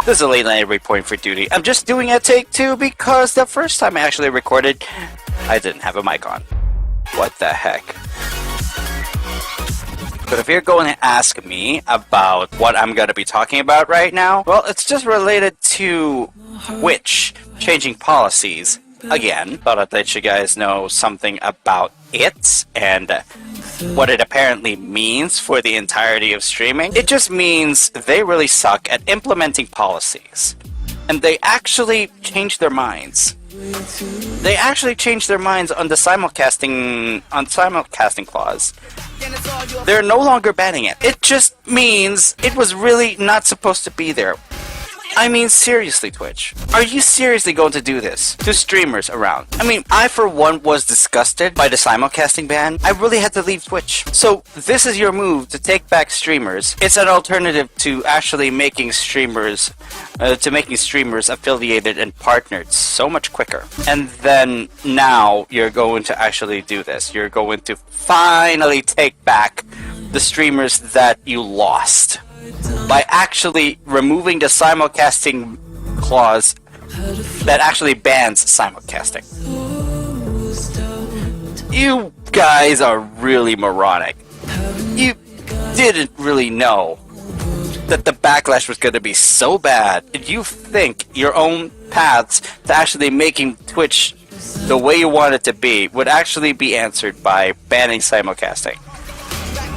This is EliteLenny reporting for duty. I'm just doing a take 2 because the first time I actually recorded, I didn't have a mic on. What the heck? But if you're going to ask me about what I'm going to be talking about right now, well, it's just related to Twitch changing policies. Again, thought I'd let you guys know something about it and what it apparently means for the entirety of streaming. It just means they really suck at implementing policies. And they actually changed their minds. They actually changed their minds on the simulcasting clause. They're no longer banning it. It just means it was really not supposed to be there. I mean, seriously, Twitch. Are you seriously going to do this to streamers around? I mean, I for one was disgusted by the simulcasting ban. I really had to leave Twitch. So, this is your move to take back streamers. It's an alternative to actually making streamers affiliated and partnered so much quicker. And then now you're going to actually do this. You're going to finally take back the streamers that you lost by actually removing the simulcasting clause that actually bans simulcasting. You guys are really moronic. You didn't really know that the backlash was going to be so bad. If you think your own paths to actually making Twitch the way you want it to be would actually be answered by banning simulcasting.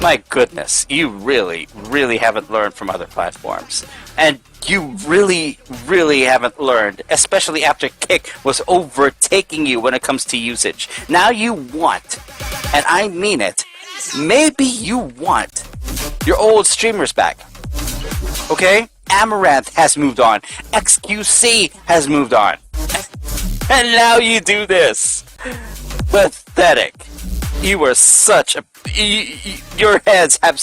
My goodness, you really, really haven't learned from other platforms. And you really, really haven't learned, especially after Kick was overtaking you when it comes to usage. Now you want, and I mean it, maybe you want your old streamers back. Okay? Amaranth has moved on. XQC has moved on. And now you do this. Pathetic. You are such a... your heads have...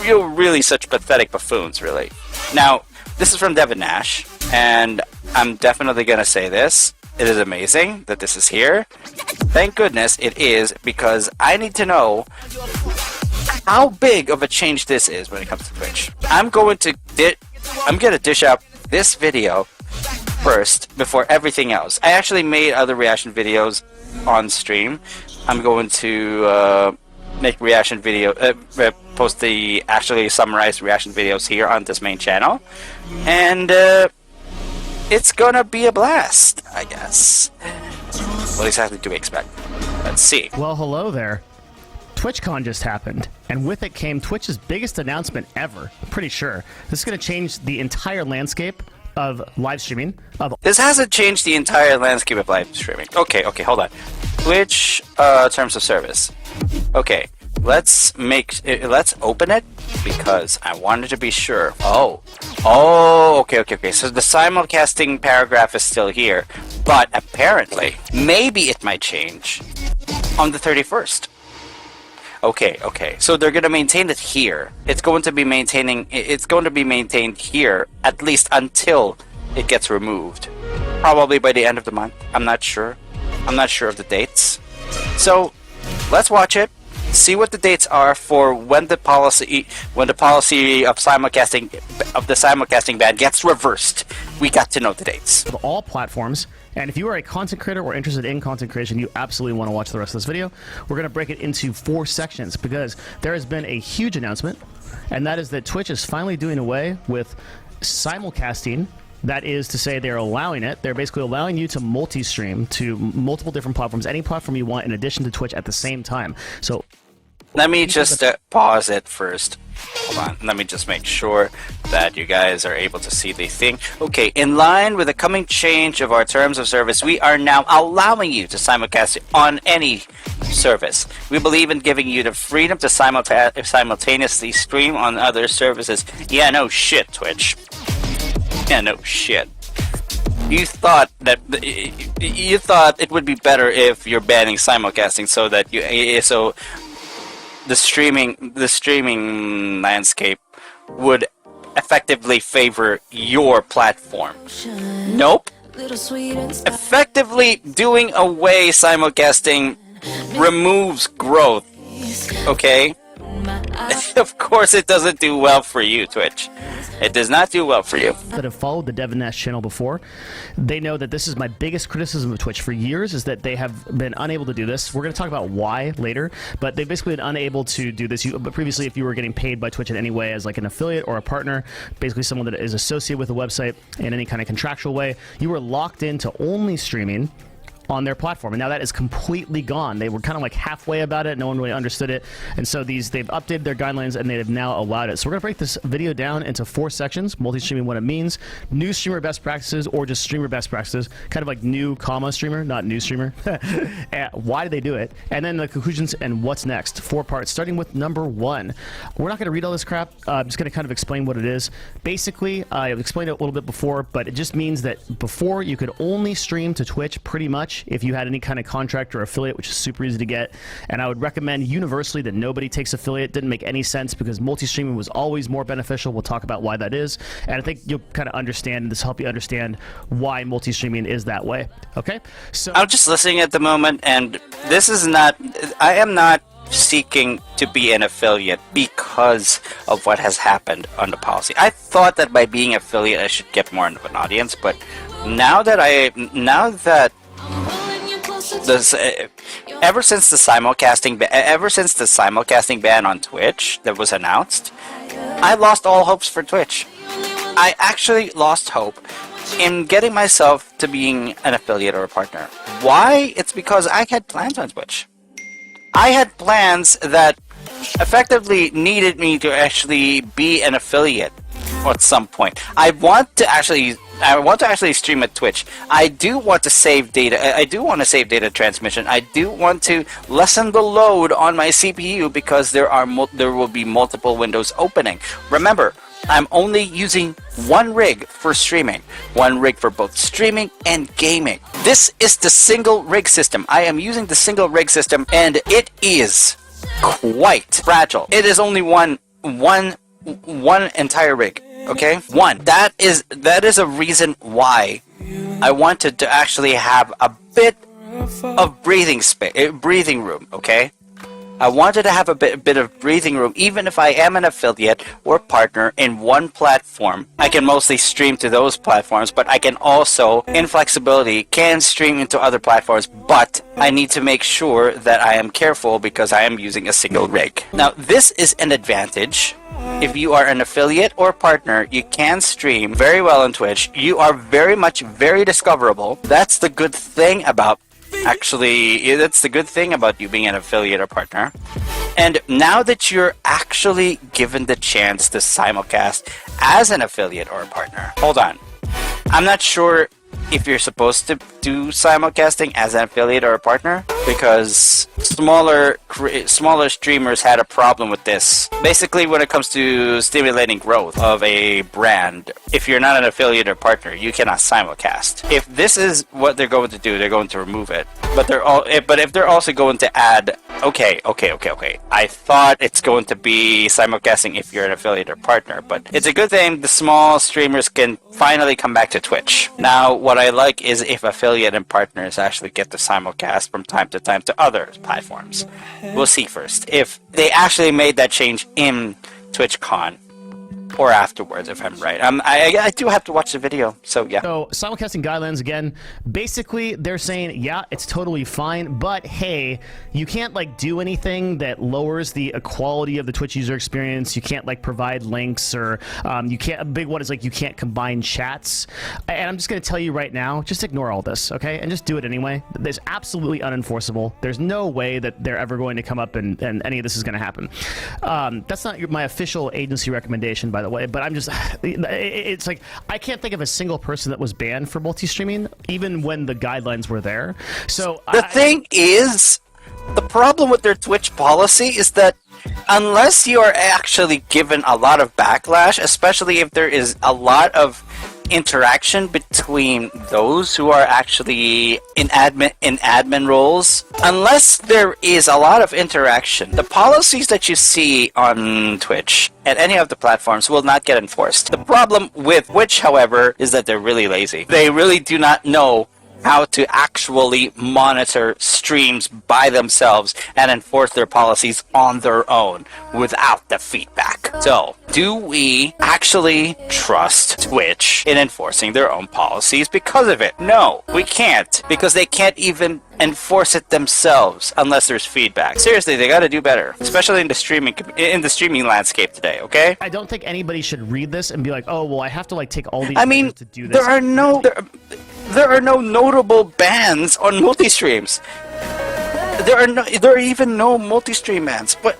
You're really such pathetic buffoons, really. Now, this is from Devin Nash, and I'm definitely gonna say this. It is amazing that this is here. Thank goodness it is, because I need to know how big of a change this is when it comes to Twitch. I'm gonna dish out this video first before everything else. I actually made other reaction videos on stream. I'm going to make reaction video, post the actually summarized reaction videos here on this main channel, and it's gonna be a blast, I guess. What exactly do we expect? Let's see. Well, hello there. TwitchCon just happened, and with it came Twitch's biggest announcement ever. I'm pretty sure this is going to change the entire landscape of live streaming. This hasn't changed the entire landscape of live streaming. Okay, hold on. Twitch terms of service. Okay, let's open it because I wanted to be sure. Oh, okay. So the simulcasting paragraph is still here, but apparently, maybe it might change on the 31st. Okay. So they're going to maintain it here. It's going to be maintained here at least until it gets removed. Probably by the end of the month. I'm not sure. I'm not sure of the dates. So let's watch it. See what the dates are for when the policy of the simulcasting ban gets reversed. We got to know the dates. Of all platforms, and if you are a content creator or interested in content creation, you absolutely want to watch the rest of this video. We're going to break it into 4 sections because there has been a huge announcement, and that is that Twitch is finally doing away with simulcasting. That is to say, they're allowing it. They're basically allowing you to multi-stream to multiple different platforms, any platform you want, in addition to Twitch at the same time. So, let me just pause it first. Hold on. Let me just make sure that you guys are able to see the thing. Okay, in line with the coming change of our terms of service, we are now allowing you to simulcast on any service. We believe in giving you the freedom to simultaneously stream on other services. Yeah, no shit, Twitch. Yeah, no shit. You thought it would be better if you're banning simulcasting so that the streaming landscape would effectively favor your platform. Nope. Effectively doing away simulcasting removes growth. Okay? Of course it doesn't do well for you, Twitch. It does not do well for you. That have followed the Devin Nash channel before, they know that this is my biggest criticism of Twitch for years, is that they have been unable to do this. We're going to talk about why later, but they've basically been unable to do this. But previously, if you were getting paid by Twitch in any way as like an affiliate or a partner, basically someone that is associated with the website in any kind of contractual way, you were locked into only streaming on their platform, and now that is completely gone. They were kind of like halfway about it. No one really understood it, and so they've updated their guidelines and they have now allowed it. So we're gonna break this video down into 4 sections: multi-streaming, what it means, new streamer best practices, or just streamer best practices, kind of like new comma streamer, not new streamer. Why do they do it? And then the conclusions and what's next. 4 parts, starting with number 1. We're not gonna read all this crap. I'm just gonna kind of explain what it is. Basically, I've explained it a little bit before, but it just means that before you could only stream to Twitch pretty much if you had any kind of contract or affiliate, which is super easy to get. And I would recommend universally that nobody takes affiliate. Didn't make any sense because multi-streaming was always more beneficial. We'll talk about why that is. And I think you'll kind of understand, this will help you understand why multi-streaming is that way. Okay? So I'm just listening at the moment, and this is not, I am not seeking to be an affiliate because of what has happened on the policy. I thought that by being affiliate I should get more of an audience, but now that this, ever since the simulcasting ban on Twitch that was announced, I lost all hopes for Twitch. I actually lost hope in getting myself to being an affiliate or a partner. Why? It's because I had plans on Twitch. I had plans that effectively needed me to actually be an affiliate at some point. I want to actually stream at Twitch. I do want to save data. I do want to save data transmission. I do want to lessen the load on my CPU because there will be multiple windows opening. Remember, I'm only using one rig for streaming. One rig for both streaming and gaming. This is the single rig system. I am using the single rig system, and it is quite fragile. It is only one entire rig. Okay, one. That is a reason why I wanted to actually have a bit of breathing room. Okay, I wanted to have a bit of breathing room, even if I am an affiliate or partner in one platform. I can mostly stream to those platforms, but I can also, in flexibility, can stream into other platforms. But I need to make sure that I am careful because I am using a single rig. Now, this is an advantage. If you are an affiliate or partner, you can stream very well on Twitch. You are very discoverable. That's the good thing about, that's the good thing about you being an affiliate or partner. And now that you're actually given the chance to simulcast as an affiliate or a partner, hold on. I'm not sure if you're supposed to do simulcasting as an affiliate or a partner, because smaller streamers had a problem with this. Basically, when it comes to stimulating growth of a brand, if you're not an affiliate or partner, you cannot simulcast. If this is what they're going to do, they're going to remove it. But if they're also going to add, okay. I thought it's going to be simulcasting if you're an affiliate or partner, but it's a good thing the small streamers can finally come back to Twitch. Now, what I like is if affiliate and partners actually get to simulcast from time to time to other platforms. We'll see first if they actually made that change in TwitchCon or afterwards, if I'm right. I do have to watch the video, so yeah. So, simulcasting guidelines, again, basically they're saying, yeah, it's totally fine, but hey, you can't do anything that lowers the quality of the Twitch user experience. You can't provide links, or you can't, a big one is you can't combine chats. And I'm just going to tell you right now, just ignore all this, okay? And just do it anyway. It's absolutely unenforceable. There's no way that they're ever going to come up and any of this is going to happen. That's not my official agency recommendation, by the way, but I'm just, it's I can't think of a single person that was banned for multi-streaming, even when the guidelines were there. So the thing is, the problem with their Twitch policy is that unless you are actually given a lot of backlash, especially if there is a lot of interaction between those who are actually in admin roles, unless there is a lot of interaction, the policies that you see on Twitch and any of the platforms will not get enforced. The problem with Twitch, however, is that they're really lazy. They really do not know how to actually monitor streams by themselves and enforce their policies on their own without the feedback. So, do we actually trust Twitch in enforcing their own policies because of it? No, we can't, because they can't even enforce it themselves unless there's feedback. Seriously, they got to do better, especially in the streaming landscape today. Okay? I don't think anybody should read this and be like, "Oh, well, I have to like take all these." I mean, to do this. there are no notable bans on multi-streams. There are even no multi-stream bans. But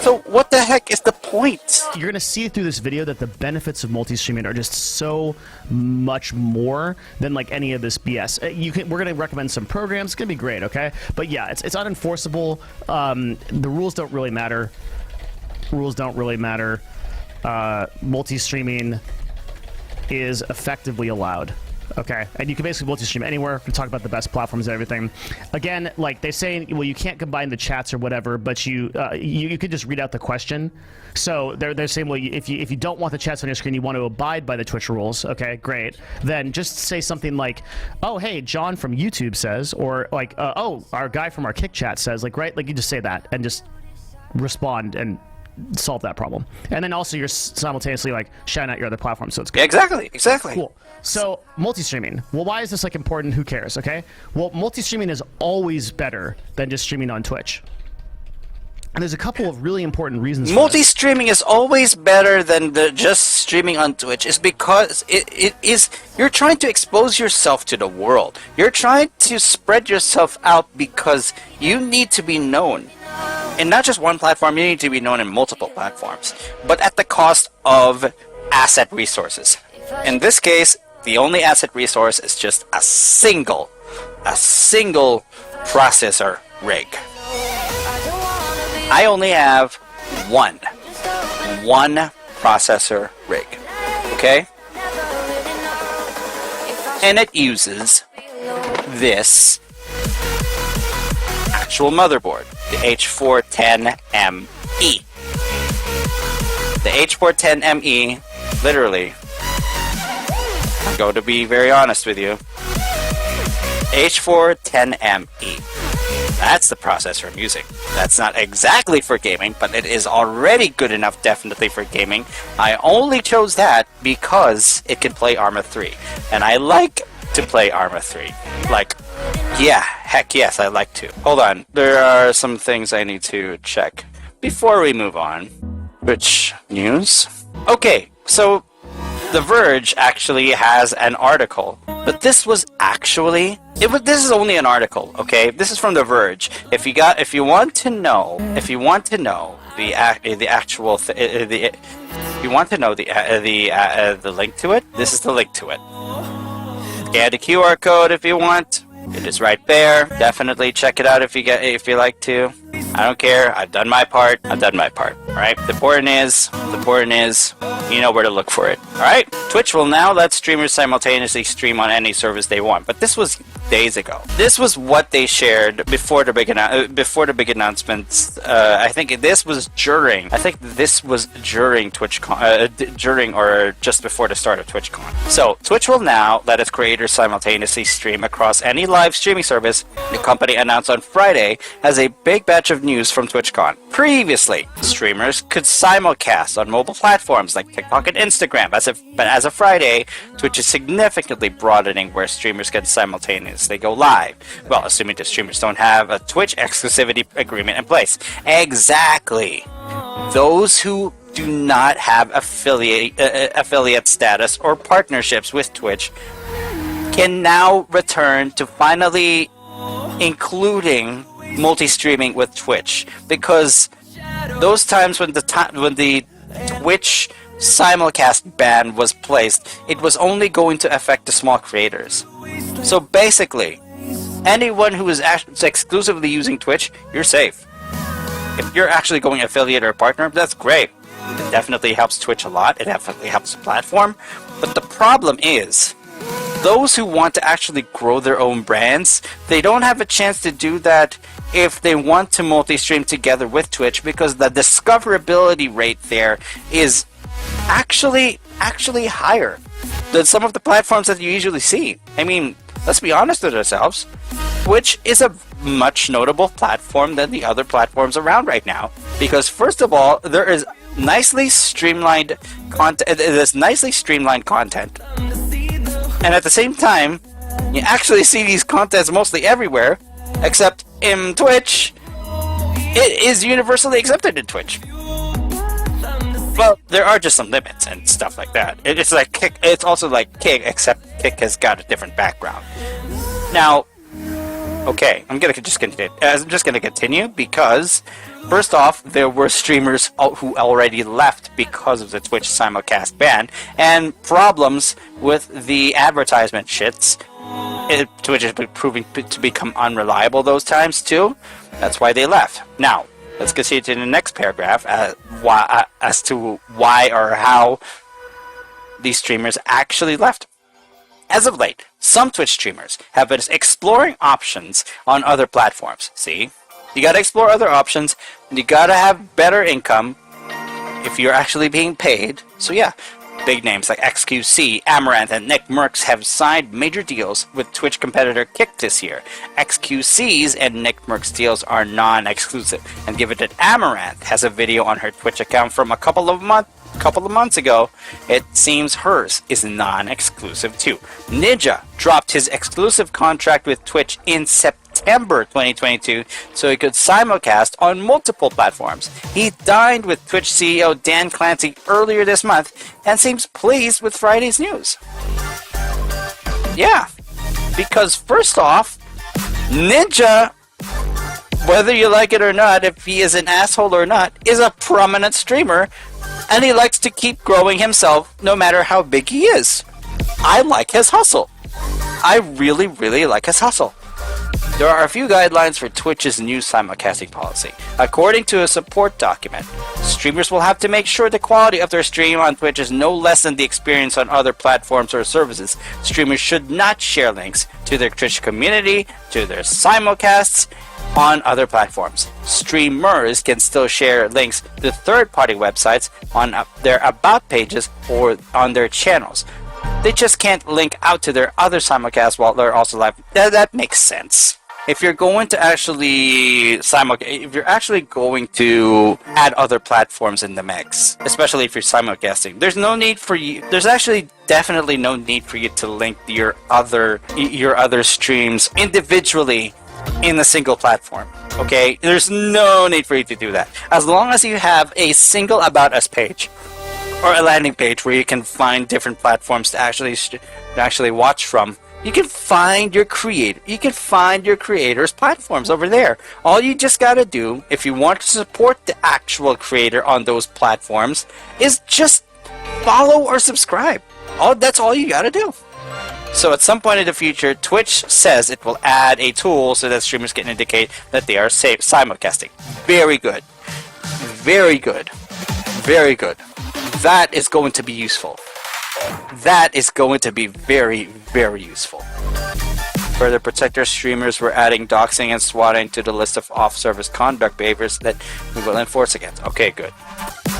so what the heck is the point? You're gonna see through this video that the benefits of multi-streaming are just so much more than like any of this BS. We're gonna recommend some programs. It's gonna be great, okay? But yeah, it's unenforceable. The rules don't really matter. Multi-streaming is effectively allowed. Okay, and you can basically multi-stream anywhere. We talk about the best platforms and everything. Again, like they say, well, you can't combine the chats or whatever, but you could just read out the question. So they're saying, well, if you don't want the chats on your screen, you want to abide by the Twitch rules. Okay, great. Then just say something like, oh, hey, John from YouTube says, or like, oh, our guy from our Kick Chat says, like, right? Like you just say that and just respond and solve that problem. And then also you're simultaneously like shouting out your other platform, so it's good. Exactly. Cool. So multi-streaming. Well, why is this like important? Who cares? Okay. Well, multi-streaming is always better than just streaming on Twitch. And there's a couple of really important reasons. Multi-streaming is always better than just streaming on Twitch. Is because it is you're trying to expose yourself to the world. You're trying to spread yourself out because you need to be known. And not just one platform, you need to be known in multiple platforms, but at the cost of asset resources. In this case, the only asset resource is just a single processor rig. I only have one processor rig, okay? And it uses this actual motherboard, the H410ME. The H410ME, literally, I'm going to be very honest with you, H410ME. That's the processor I'm using. That's not exactly for gaming, but it is already good enough definitely for gaming. I only chose that because it can play Arma 3. And I like to play Arma 3. Like, yeah, heck yes, I like to. Hold on, there are some things I need to check before we move on. Which news? Okay, so The Verge actually has an article, but this was actually this is only an article, okay? This is from The Verge. If you want to know the link to it, this is the link to it. Scan the QR code if you want. It is right there. Definitely check it out if you like to. I don't care. I've done my part. Alright? The important is, you know where to look for it. Alright? Twitch will now let streamers simultaneously stream on any service they want. But this was days ago. This was what they shared before the big announcements. I think this was during TwitchCon, during or just before the start of TwitchCon. So Twitch will now let its creators simultaneously stream across any live streaming service. The company announced on Friday as a big batch of news from TwitchCon. Previously, streamers could simulcast on mobile platforms like TikTok and Instagram. But as of Friday, Twitch is significantly broadening where streamers can simultaneously go live. Well, assuming the streamers don't have a Twitch exclusivity agreement in place. Exactly. Those who do not have affiliate status or partnerships with Twitch can now return to finally including multi-streaming with Twitch, because those times when the Twitch simulcast ban was placed, it was only going to affect the small creators. So basically, anyone who is exclusively using Twitch, you're safe. If you're actually going affiliate or partner, that's great. It definitely helps Twitch a lot. It definitely helps the platform. But the problem is, those who want to actually grow their own brands, they don't have a chance to do that if they want to multi-stream together with Twitch, because the discoverability rate there is actually higher than some of the platforms that you usually see. I mean, let's be honest with ourselves, Twitch is a much notable platform than the other platforms around right now. Because first of all, there is nicely streamlined content. There's nicely streamlined content, and at the same time, you actually see these contents mostly everywhere, except in Twitch. It is universally accepted in Twitch. Well, there are just some limits and stuff like that. It's like Kick. It's also like Kick, except Kick has got a different background. Now, okay, I'm just gonna continue because, first off, there were streamers who already left because of the Twitch simulcast ban and problems with the advertisement shits. Twitch has been proving to become unreliable those times too. That's why they left. Now, let's continue to the next paragraph as to why or how these streamers actually left. As of late, some Twitch streamers have been exploring options on other platforms. See? You gotta explore other options, and you gotta have better income if you're actually being paid. So yeah, big names like XQC, Amaranth, and Nick Merckx have signed major deals with Twitch competitor Kick this year. XQC's and Nick Merckx deals are non-exclusive, and given that Amaranth has a video on her Twitch account from a couple of months ago, it seems hers is non-exclusive too. Ninja dropped his exclusive contract with Twitch in September 2022 so he could simulcast on multiple platforms. He dined with Twitch CEO Dan Clancy earlier this month and seems pleased with Friday's news. Yeah, because first off, Ninja, whether you like it or not, if he is an asshole or not, is a prominent streamer, and he likes to keep growing himself no matter how big he is. I like his hustle. I really, really like his hustle. There are a few guidelines for Twitch's new simulcasting policy. According to a support document, streamers will have to make sure the quality of their stream on Twitch is no less than the experience on other platforms or services. Streamers should not share links to their Twitch community, to their simulcasts on other platforms. Streamers can still share links to third-party websites on their About pages or on their channels. They just can't link out to their other simulcasts while they're also live. That makes sense. If you're going to actually if you're actually going to add other platforms in the mix, especially if you're simulcasting, there's actually definitely no need for you to link your other streams individually in a single platform. Okay? There's no need for you to do that. As long as you have a single About Us page or a landing page where you can find different platforms to actually watch from, you can find your creator's platforms over there. All you just gotta do, if you want to support the actual creator on those platforms, is just follow or subscribe. That's all you gotta do. So at some point in the future, Twitch says it will add a tool so that streamers can indicate that they are simulcasting. Very good. Very good. Very good. That is going to be useful. That is going to be very, very useful. Further protect our streamers, we're adding doxing and swatting to the list of off-service conduct behaviors that we will enforce against. Okay, good.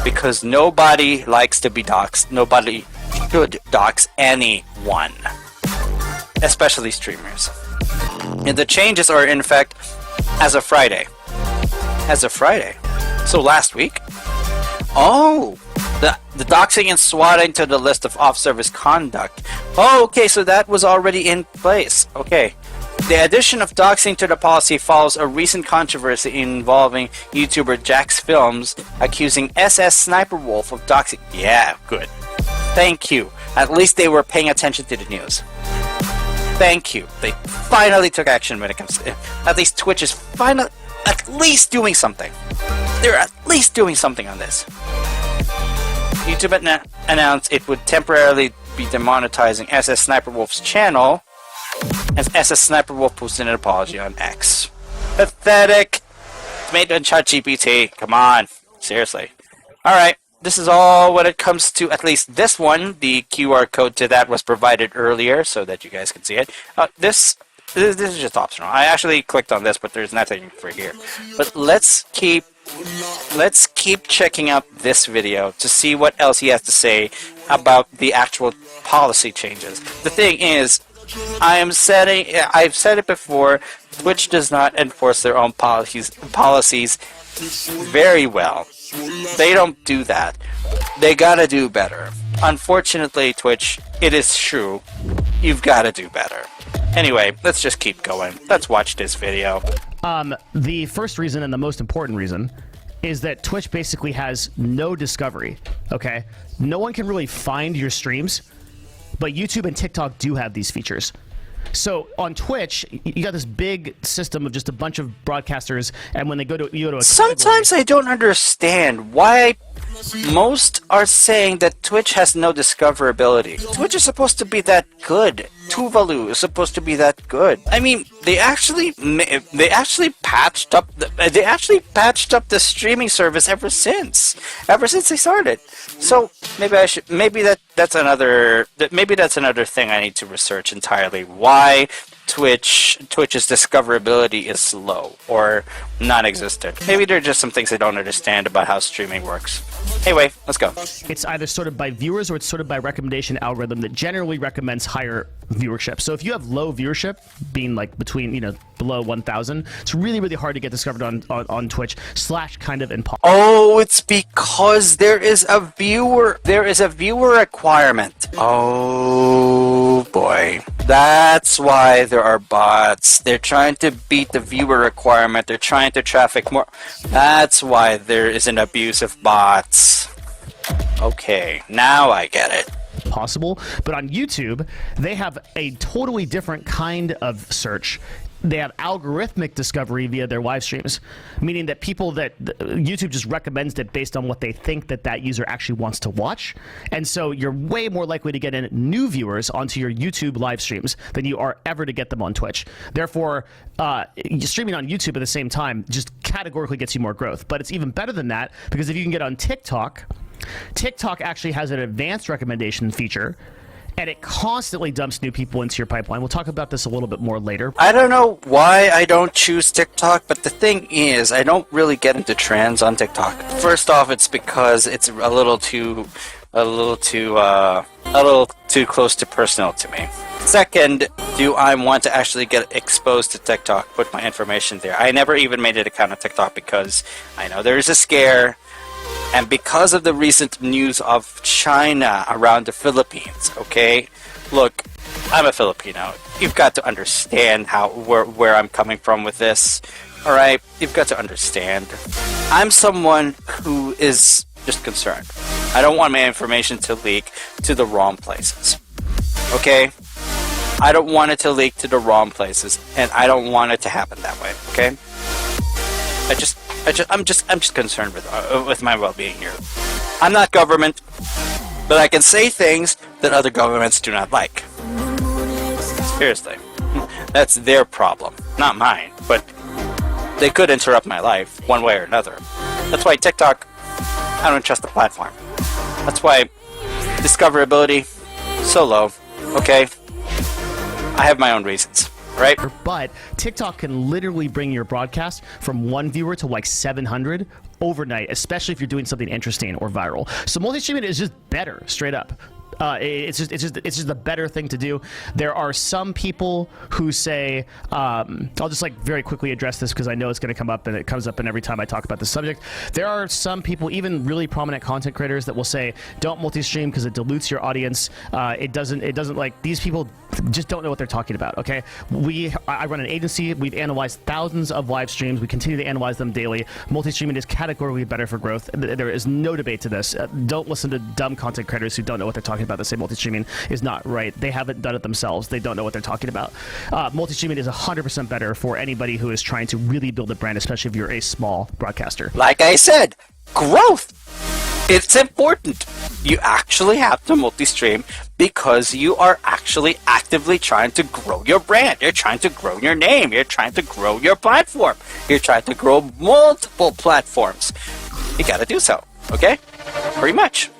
Because nobody likes to be doxed. Nobody should dox anyone. Especially streamers. And the changes are in effect as of Friday. As of Friday. So last week. Oh! The doxing and swatting to the list of off-service conduct. Oh, okay, so that was already in place. Okay. The addition of doxing to the policy follows a recent controversy involving YouTuber Jax Films accusing SS Sniper Wolf of doxing. Yeah, good. Thank you. At least they were paying attention to the news. Thank you. They finally took action when it comes to... At least Twitch is finally at least doing something. They're at least doing something on this. YouTube announced it would temporarily be demonetizing SS Sniper Wolf's channel, as SS Sniper Wolf posted an apology on X. Pathetic! It's made on ChatGPT. Come on. Seriously. Alright, this is all when it comes to at least this one. The QR code to that was provided earlier so that you guys can see it. This is just optional. I actually clicked on this, but there's nothing for here. But let's keep checking out this video to see what else he has to say about the actual policy changes. The thing is, I've said it before, Twitch does not enforce their own policies very well. They don't do that. They gotta do better. Unfortunately, Twitch, it is true. You've gotta do better. Anyway, let's just keep going. Let's watch this video. The first reason and the most important reason is that Twitch basically has no discovery, okay? No one can really find your streams, but YouTube and TikTok do have these features. So on Twitch, you got this big system of just a bunch of broadcasters, and when they go to a sometimes I don't understand why most are saying that Twitch has no discoverability. Twitch is supposed to be that good. Tuvalu is supposed to be that good. I mean, they actually patched up the streaming service ever since they started. So maybe that's another thing I need to research entirely. Why Twitch's discoverability is low or non-existent. Maybe there are just some things I don't understand about how streaming works. Anyway, let's go. It's either sorted by viewers or it's sorted by recommendation algorithm that generally recommends higher viewership. So if you have low viewership, being like between, below 1,000, it's really, really hard to get discovered on Twitch / kind of impossible. Oh, it's because there is a viewer requirement. Oh boy. That's why there are bots. They're trying to beat the viewer requirement. They're trying to traffic more. That's why there is an abuse of bots. Okay, now I get it. Possible, but on YouTube, they have a totally different kind of search. They have algorithmic discovery via their live streams, meaning that YouTube just recommends it based on what they think that user actually wants to watch. And so you're way more likely to get in new viewers onto your YouTube live streams than you are ever to get them on Twitch. Therefore, streaming on YouTube at the same time just categorically gets you more growth. But it's even better than that, because if you can get on TikTok actually has an advanced recommendation feature, and it constantly dumps new people into your pipeline. We'll talk about this a little bit more later. I don't know why I don't choose TikTok, but the thing is, I don't really get into trends on TikTok. First off, it's because it's a little too close to personal to me. Second, do I want to actually get exposed to TikTok, put my information there? I never even made an account on TikTok because I know there is a scare. And because of the recent news of China around the Philippines, okay? Look, I'm a Filipino. You've got to understand where I'm coming from with this, all right? You've got to understand. I'm someone who is just concerned. I don't want my information to leak to the wrong places, okay? I don't want it to leak to the wrong places, and I don't want it to happen that way, okay? I'm just concerned with my well-being here. I'm not government, but I can say things that other governments do not like. Seriously. That's their problem, not mine. But they could interrupt my life one way or another. That's why TikTok, I don't trust the platform. That's why discoverability, so low. Okay? I have my own reasons. Right? But TikTok can literally bring your broadcast from 1 viewer to like 700 overnight, especially if you're doing something interesting or viral. So multi-streaming is just better, straight up. It's just a better thing to do. There are some people who say, I'll just very quickly address this because I know it's going to come up, and it comes up in every time I talk about this subject. There are some people, even really prominent content creators, that will say, don't multi-stream because it dilutes your audience. It doesn't like, these people just don't know what they're talking about. Okay, I run an agency. We've analyzed thousands of live streams. We continue to analyze them daily. Multi-streaming is categorically better for growth. There is no debate to this. Don't listen to dumb content creators who don't know what they're talking about. That say multi-streaming is not right. They haven't done it themselves. They don't know what they're talking about. Multi-streaming is 100% better for anybody who is trying to really build a brand, especially if you're a small broadcaster. Like I said, growth. It's important. You actually have to multi-stream because you are actually actively trying to grow your brand. You're trying to grow your name. You're trying to grow your platform. You're trying to grow multiple platforms. You gotta do so, okay? Pretty much.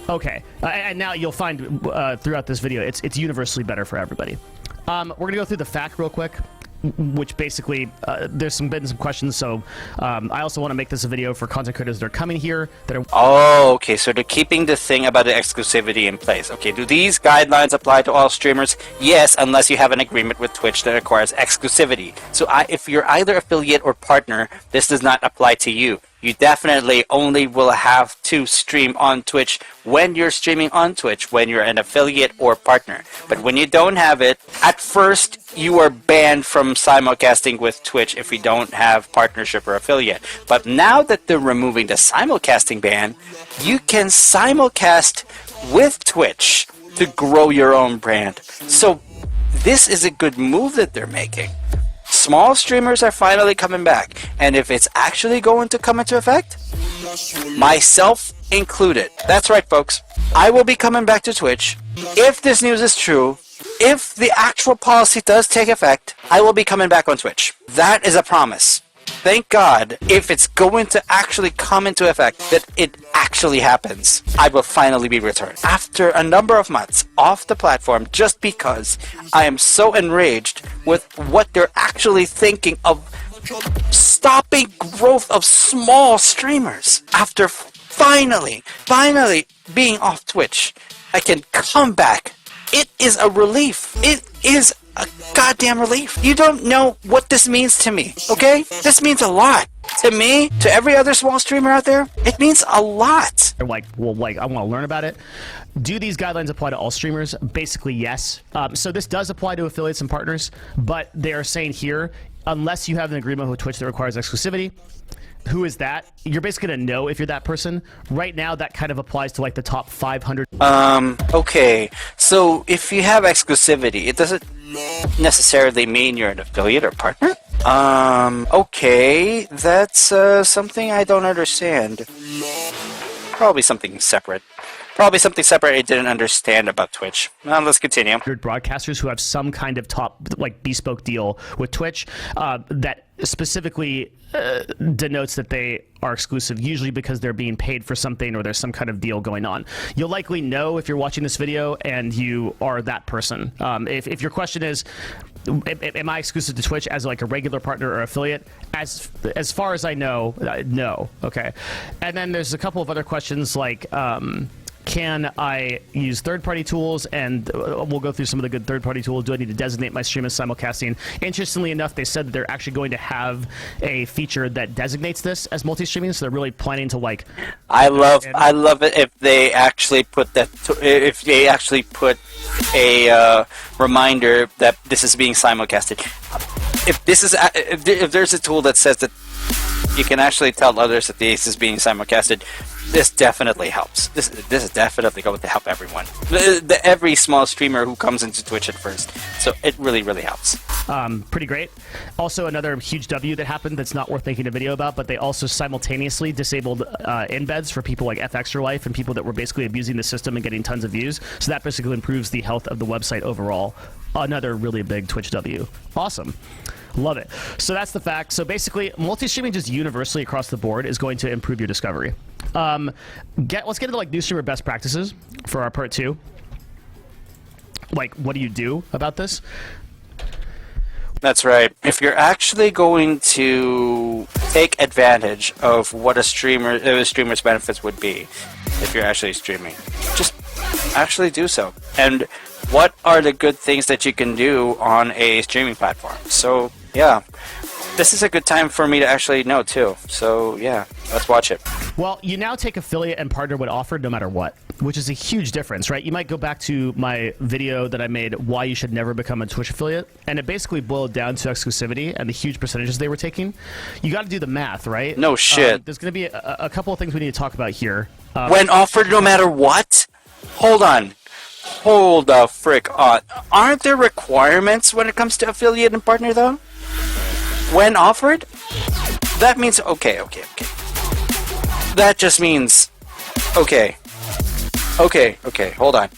Okay, and now you'll find throughout this video, it's universally better for everybody. We're gonna go through the fact real quick. which basically there's been some questions. So I also want to make this a video for content creators that are coming here that are. Oh, okay. So they're keeping the thing about the exclusivity in place. Okay. Do these guidelines apply to all streamers? Yes, unless you have an agreement with Twitch that requires exclusivity. So if you're either affiliate or partner, this does not apply to you. You definitely only will have to stream on Twitch when you're streaming on Twitch, when you're an affiliate or partner. But when you don't have it, at first you are banned from simulcasting with Twitch if you don't have partnership or affiliate. But now that they're removing the simulcasting ban, you can simulcast with Twitch to grow your own brand. So this is a good move that they're making. Small streamers are finally coming back, and if it's actually going to come into effect, myself included. That's right, folks. I will be coming back to Twitch. If this news is true, if the actual policy does take effect, I will be coming back on Twitch. That is a promise. Thank God, if it's going to actually come into effect, that it actually happens, I will finally be returned. After a number of months off the platform, just because I am so enraged with what they're actually thinking of stopping growth of small streamers. After finally being off Twitch, I can come back. It is a relief. It is a goddamn relief. You don't know what this means to me, okay? This means a lot. To me, to every other small streamer out there, it means a lot. They're like, well, I want to learn about it. Do these guidelines apply to all streamers? Basically, yes. So this does apply to affiliates and partners, but they are saying here, unless you have an agreement with Twitch that requires exclusivity, who is that? You're basically going to know if you're that person. Right now, that kind of applies to like the top 500. Okay. So if you have exclusivity, it doesn't necessarily mean you're an affiliate or partner? Okay. That's something I don't understand. Probably something separate. Probably something separate I didn't understand about Twitch. Now let's continue. Broadcasters who have some kind of top, like, bespoke deal with Twitch that specifically denotes that they are exclusive, usually because they're being paid for something or there's some kind of deal going on. You'll likely know if you're watching this video and you are that person. If your question is, am I exclusive to Twitch as like a regular partner or affiliate? As far as I know, no. Okay. And then there's a couple of other questions like, can I use third-party tools? And we'll go through some of the good third-party tools. Do I need to designate my stream as simulcasting? Interestingly enough, they said that they're actually going to have a feature that designates this as multi-streaming. So they're really planning to like. I love it if they actually put that. If they actually put a reminder that this is being simulcasted. If there's a tool that says that you can actually tell others that this is being simulcasted, this definitely helps. This is definitely going to help everyone. Every small streamer who comes into Twitch at first. So it really, really helps. Pretty great. Also, another huge W that happened that's not worth making a video about, but they also simultaneously disabled embeds for people like FXtra Life and people that were basically abusing the system and getting tons of views. So that basically improves the health of the website overall. Another really big Twitch W. Awesome. Love it. So that's the fact. So basically, multi-streaming just universally across the board is going to improve your discovery. Let's get into like new streamer best practices for our part 2. Like, what do you do about this? That's right. If you're actually going to take advantage of what a streamer's benefits would be, if you're actually streaming, just actually do so. And what are the good things that you can do on a streaming platform? So, yeah. This is a good time for me to actually know, too. So, yeah, let's watch it. Well, you now take affiliate and partner when offered no matter what, which is a huge difference, right? You might go back to my video that I made, why you should never become a Twitch affiliate, and it basically boiled down to exclusivity and the huge percentages they were taking. You got to do the math, right? No shit. There's going to be a couple of things we need to talk about here. When offered no matter what? Hold on. Hold the frick on. Aren't there requirements when it comes to affiliate and partner, though? When offered? That means, okay. That just means, okay, hold on.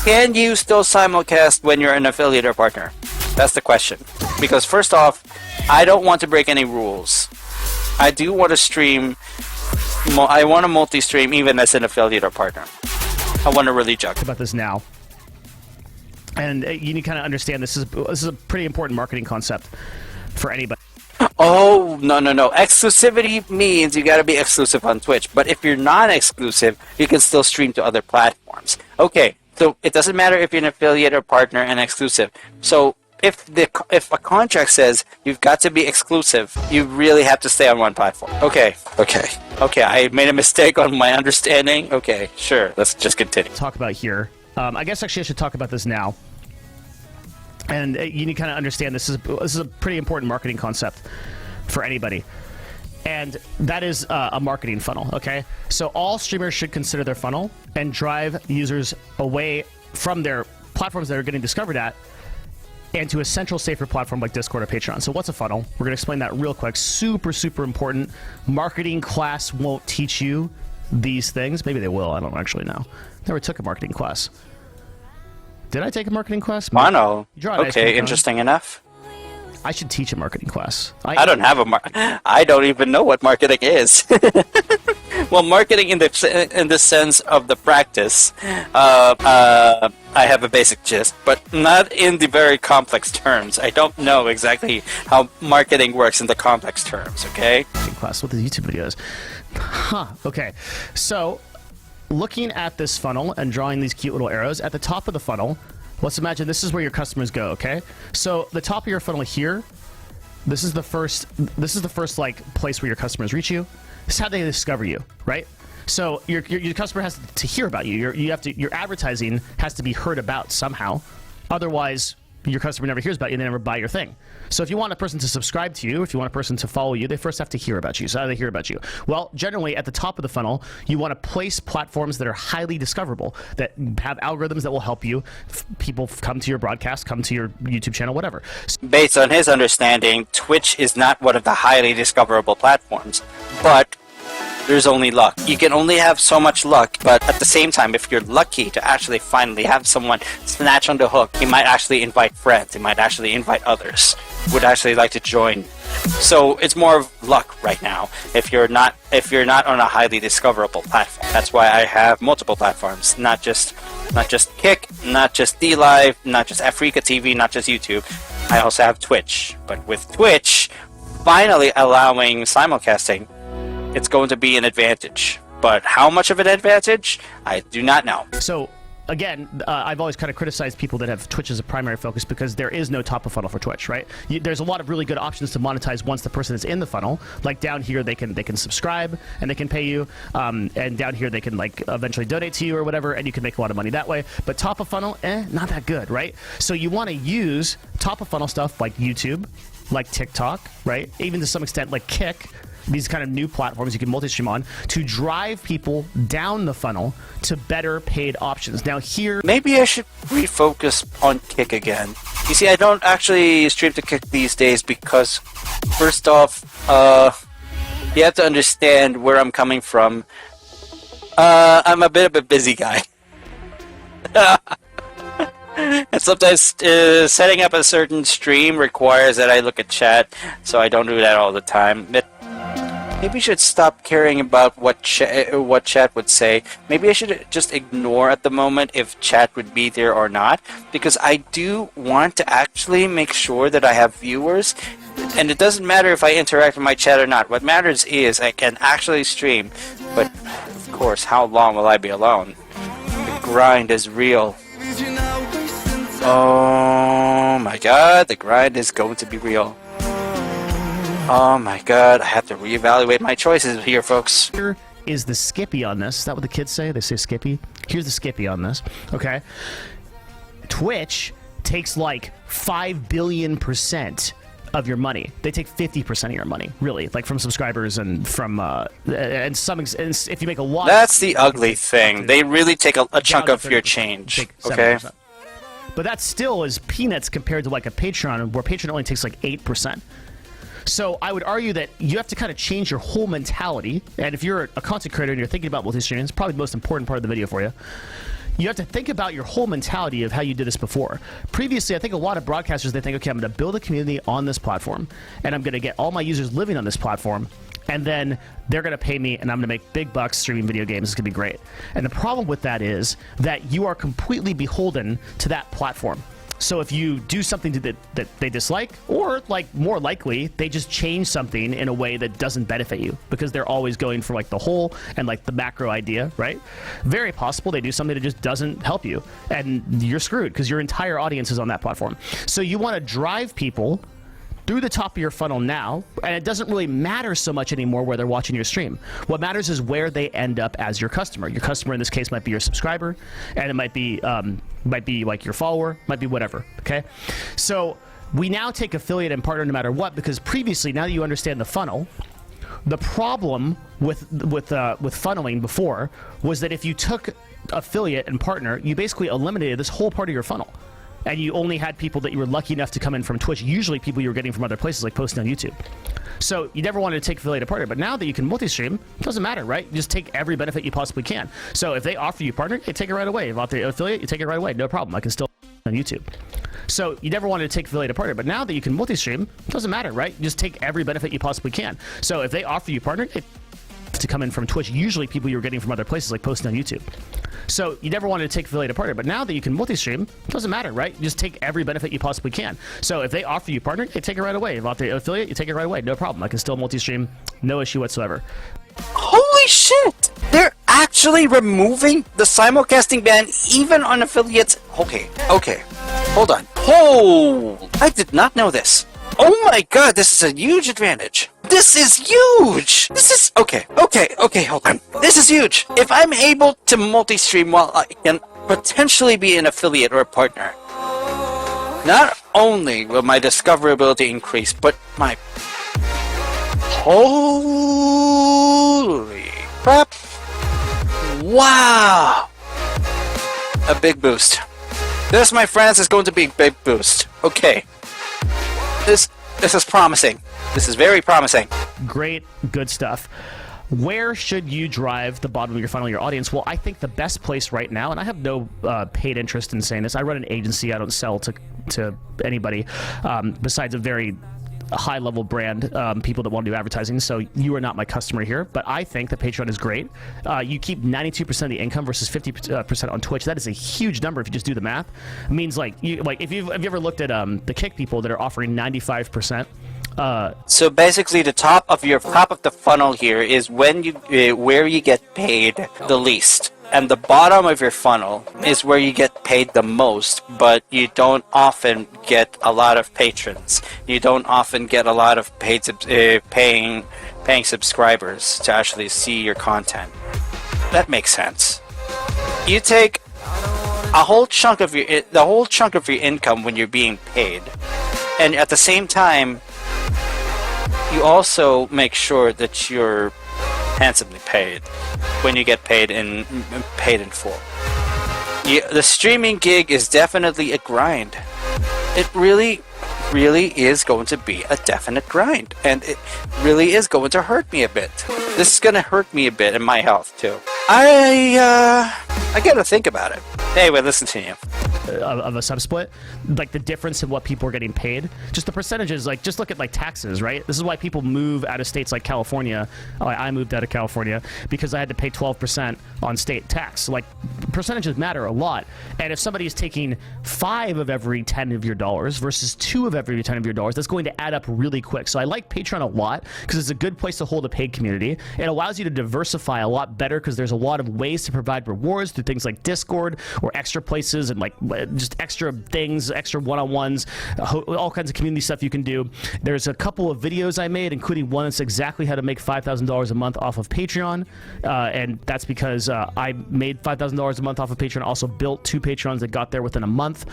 Can you still simulcast when you're an affiliate or partner? That's the question. Because first off, I don't want to break any rules. I do want to stream, I want to multi-stream even as an affiliate or partner. I want to really jug. About this now. And you need to kind of understand this is a pretty important marketing concept for anybody. Oh, no. Exclusivity means you got to be exclusive on Twitch. But if you're not exclusive, you can still stream to other platforms. Okay, so it doesn't matter if you're an affiliate or partner and exclusive. So if a contract says you've got to be exclusive, you really have to stay on one platform. Okay, I made a mistake on my understanding. Okay, sure, let's just continue. Talk about here. I guess actually I should talk about this now. And you need to kind of understand this is a pretty important marketing concept for anybody. And that is a marketing funnel, okay? So all streamers should consider their funnel and drive users away from their platforms that are getting discovered at and to a central, safer platform like Discord or Patreon. So what's a funnel? We're going to explain that real quick. Super, super important. Marketing class won't teach you these things. Maybe they will. I don't actually know. Never took a marketing class. Did I take a marketing class? Mono. Okay, interesting enough. I should teach a marketing class. I don't have I don't even know what marketing is. Well, marketing in the sense of the practice, I have a basic gist, but not in the very complex terms. I don't know exactly how marketing works in the complex terms. Okay. Class with the YouTube videos. Huh. Okay. So, looking at this funnel and drawing these cute little arrows at the top of the funnel, let's imagine this is where your customers go, okay? So the top of your funnel here, this is the first like place where your customers reach you. This is how they discover you, right? So your customer has to hear about you. Your advertising has to be heard about somehow. Otherwise, your customer never hears about you and they never buy your thing. So if you want a person to subscribe to you, if you want a person to follow you, they first have to hear about you. So how do they hear about you? Well, generally at the top of the funnel, you want to place platforms that are highly discoverable, that have algorithms that will help you. People come to your broadcast, come to your YouTube channel, whatever. Based on his understanding, Twitch is not one of the highly discoverable platforms, but there's only luck. You can only have so much luck, but at the same time, if you're lucky to actually finally have someone snatch on the hook, he might actually invite friends, he might actually invite others who would actually like to join. So it's more of luck right now if you're not on a highly discoverable platform. That's why I have multiple platforms, not just Kick, not just DLive, not just Africa TV, not just YouTube. I also have Twitch. But with Twitch finally allowing simulcasting, it's going to be an advantage. But how much of an advantage? I do not know. So, again, I've always kind of criticized people that have Twitch as a primary focus because there is no top of funnel for Twitch, right? There's a lot of really good options to monetize once the person is in the funnel. Like down here, they can subscribe and they can pay you, and down here they can like eventually donate to you or whatever, and you can make a lot of money that way. But top of funnel, not that good, right? So you want to use top of funnel stuff like YouTube, like TikTok, right? Even to some extent like Kick. These kind of new platforms you can multi-stream on to drive people down the funnel to better paid options. Now here... Maybe I should refocus on Kick again. You see, I don't actually stream to Kick these days because, first off, you have to understand where I'm coming from. I'm a bit of a busy guy. And sometimes setting up a certain stream requires that I look at chat, so I don't do that all the time. Maybe I should stop caring about what chat would say. Maybe I should just ignore at the moment if chat would be there or not, because I do want to actually make sure that I have viewers, and it doesn't matter if I interact with my chat or not. What matters is I can actually stream, but of course, how long will I be alone? The grind is real. Oh my god, the grind is going to be real. Oh my god, I have to reevaluate my choices here, folks. Here is the Skippy on this. Is that what the kids say? They say Skippy? Here's the Skippy on this, okay? Twitch takes like 5 billion% of your money. They take 50% of your money, really, like from subscribers and from, and if you make a lot... That's the ugly thing. They really take a chunk of your change, okay? But that still is peanuts compared to like a Patreon, where Patreon only takes like 8%. So I would argue that you have to kind of change your whole mentality. And if you're a content creator and you're thinking about multi-streaming, it's probably the most important part of the video for you. You have to think about your whole mentality of how you did this before. Previously, I think a lot of broadcasters, they think, okay, I'm going to build a community on this platform, and I'm going to get all my users living on this platform, and then they're going to pay me, and I'm going to make big bucks streaming video games. It's going to be great. And the problem with that is that you are completely beholden to that platform. So if you do something that they dislike, or like more likely, they just change something in a way that doesn't benefit you because they're always going for like the whole and like the macro idea, right? Very possible they do something that just doesn't help you, and you're screwed because your entire audience is on that platform. So you want to drive people through the top of your funnel now, and it doesn't really matter so much anymore where they're watching your stream. What matters is where they end up as your customer. Your customer in this case might be your subscriber, and it might be like your follower, might be whatever. Okay, so we now take affiliate and partner no matter what, because previously, now that you understand the funnel, the problem with funneling before was that if you took affiliate and partner, you basically eliminated this whole part of your funnel. And you only had people that you were lucky enough to come in from Twitch, usually people you were getting from other places like posting on YouTube. So you never wanted to take affiliate or partner, but now that you can multi-stream, it doesn't matter, right? You just take every benefit you possibly can. So if they offer you partner, you take it right away. If offer you affiliate, you take it right away. No problem. I can still on YouTube. So you never wanted to take affiliate or partner, but now that you can multi-stream, it doesn't matter, right? You just take every benefit you possibly can. So if they offer you partner, to come in from Twitch, usually people you were getting from other places like posting on YouTube. So you never wanted to take affiliate or partner, but now that you can multi-stream, it doesn't matter, right? You just take every benefit you possibly can. So if they offer you partner, you take it right away. If offer you affiliate, you take it right away. No problem. I can still multi-stream, no issue whatsoever. Holy shit! They're actually removing the simulcasting ban even on affiliates. Okay. Hold on. Oh, I did not know this. Oh my god, this is a huge advantage. This is huge! This is... Okay, hold on. This is huge! If I'm able to multi-stream while I can potentially be an affiliate or a partner, not only will my discoverability increase, but my... Holy crap! Wow! A big boost. This, my friends, is going to be a big boost. Okay. This is promising. This is very promising. Great, good stuff. Where should you drive the bottom of your funnel, your audience? Well, I think the best place right now, and I have no paid interest in saying this. I run an agency. I don't sell to anybody besides a very high-level brand, people that want to do advertising. So you are not my customer here, but I think that Patreon is great. You keep 92% of the income versus 50% on Twitch. That is a huge number if you just do the math. It means like if you ever looked at the Kick people that are offering 95%. So basically, the top of the funnel here is when where you get paid the least, and the bottom of your funnel is where you get paid the most, but you don't often get a lot of patrons. You don't often get a lot of paying subscribers to actually see your content. That makes sense. You take a whole chunk of your income when you're being paid, and at the same time, you also make sure that you're handsomely paid when you get paid in full. The streaming gig is definitely a grind. It really is going to be a definite grind, and it really is going to hurt me a bit. This is going to hurt me a bit in my health too. I gotta think about it. Anyway, listen to you. Of a subsplit, like the difference in what people are getting paid, just the percentages, like just look at like taxes, right? This is why people move out of states like California. I moved out of California because I had to pay 12% on state tax. Like percentages matter a lot, and if somebody is taking 5 of every 10 of your dollars versus 2 of every 10 of your dollars, that's going to add up really quick. So I like Patreon a lot because it's a good place to hold a paid community. It allows you to diversify a lot better because there's a lot of ways to provide rewards through things like Discord or extra places and like just extra things, extra one-on-ones, all kinds of community stuff you can do. There's a couple of videos I made, including one that's exactly how to make $5,000 a month off of Patreon, and that's because I made $5,000 a month off of Patreon. Also built 2 Patreons that got there within a month,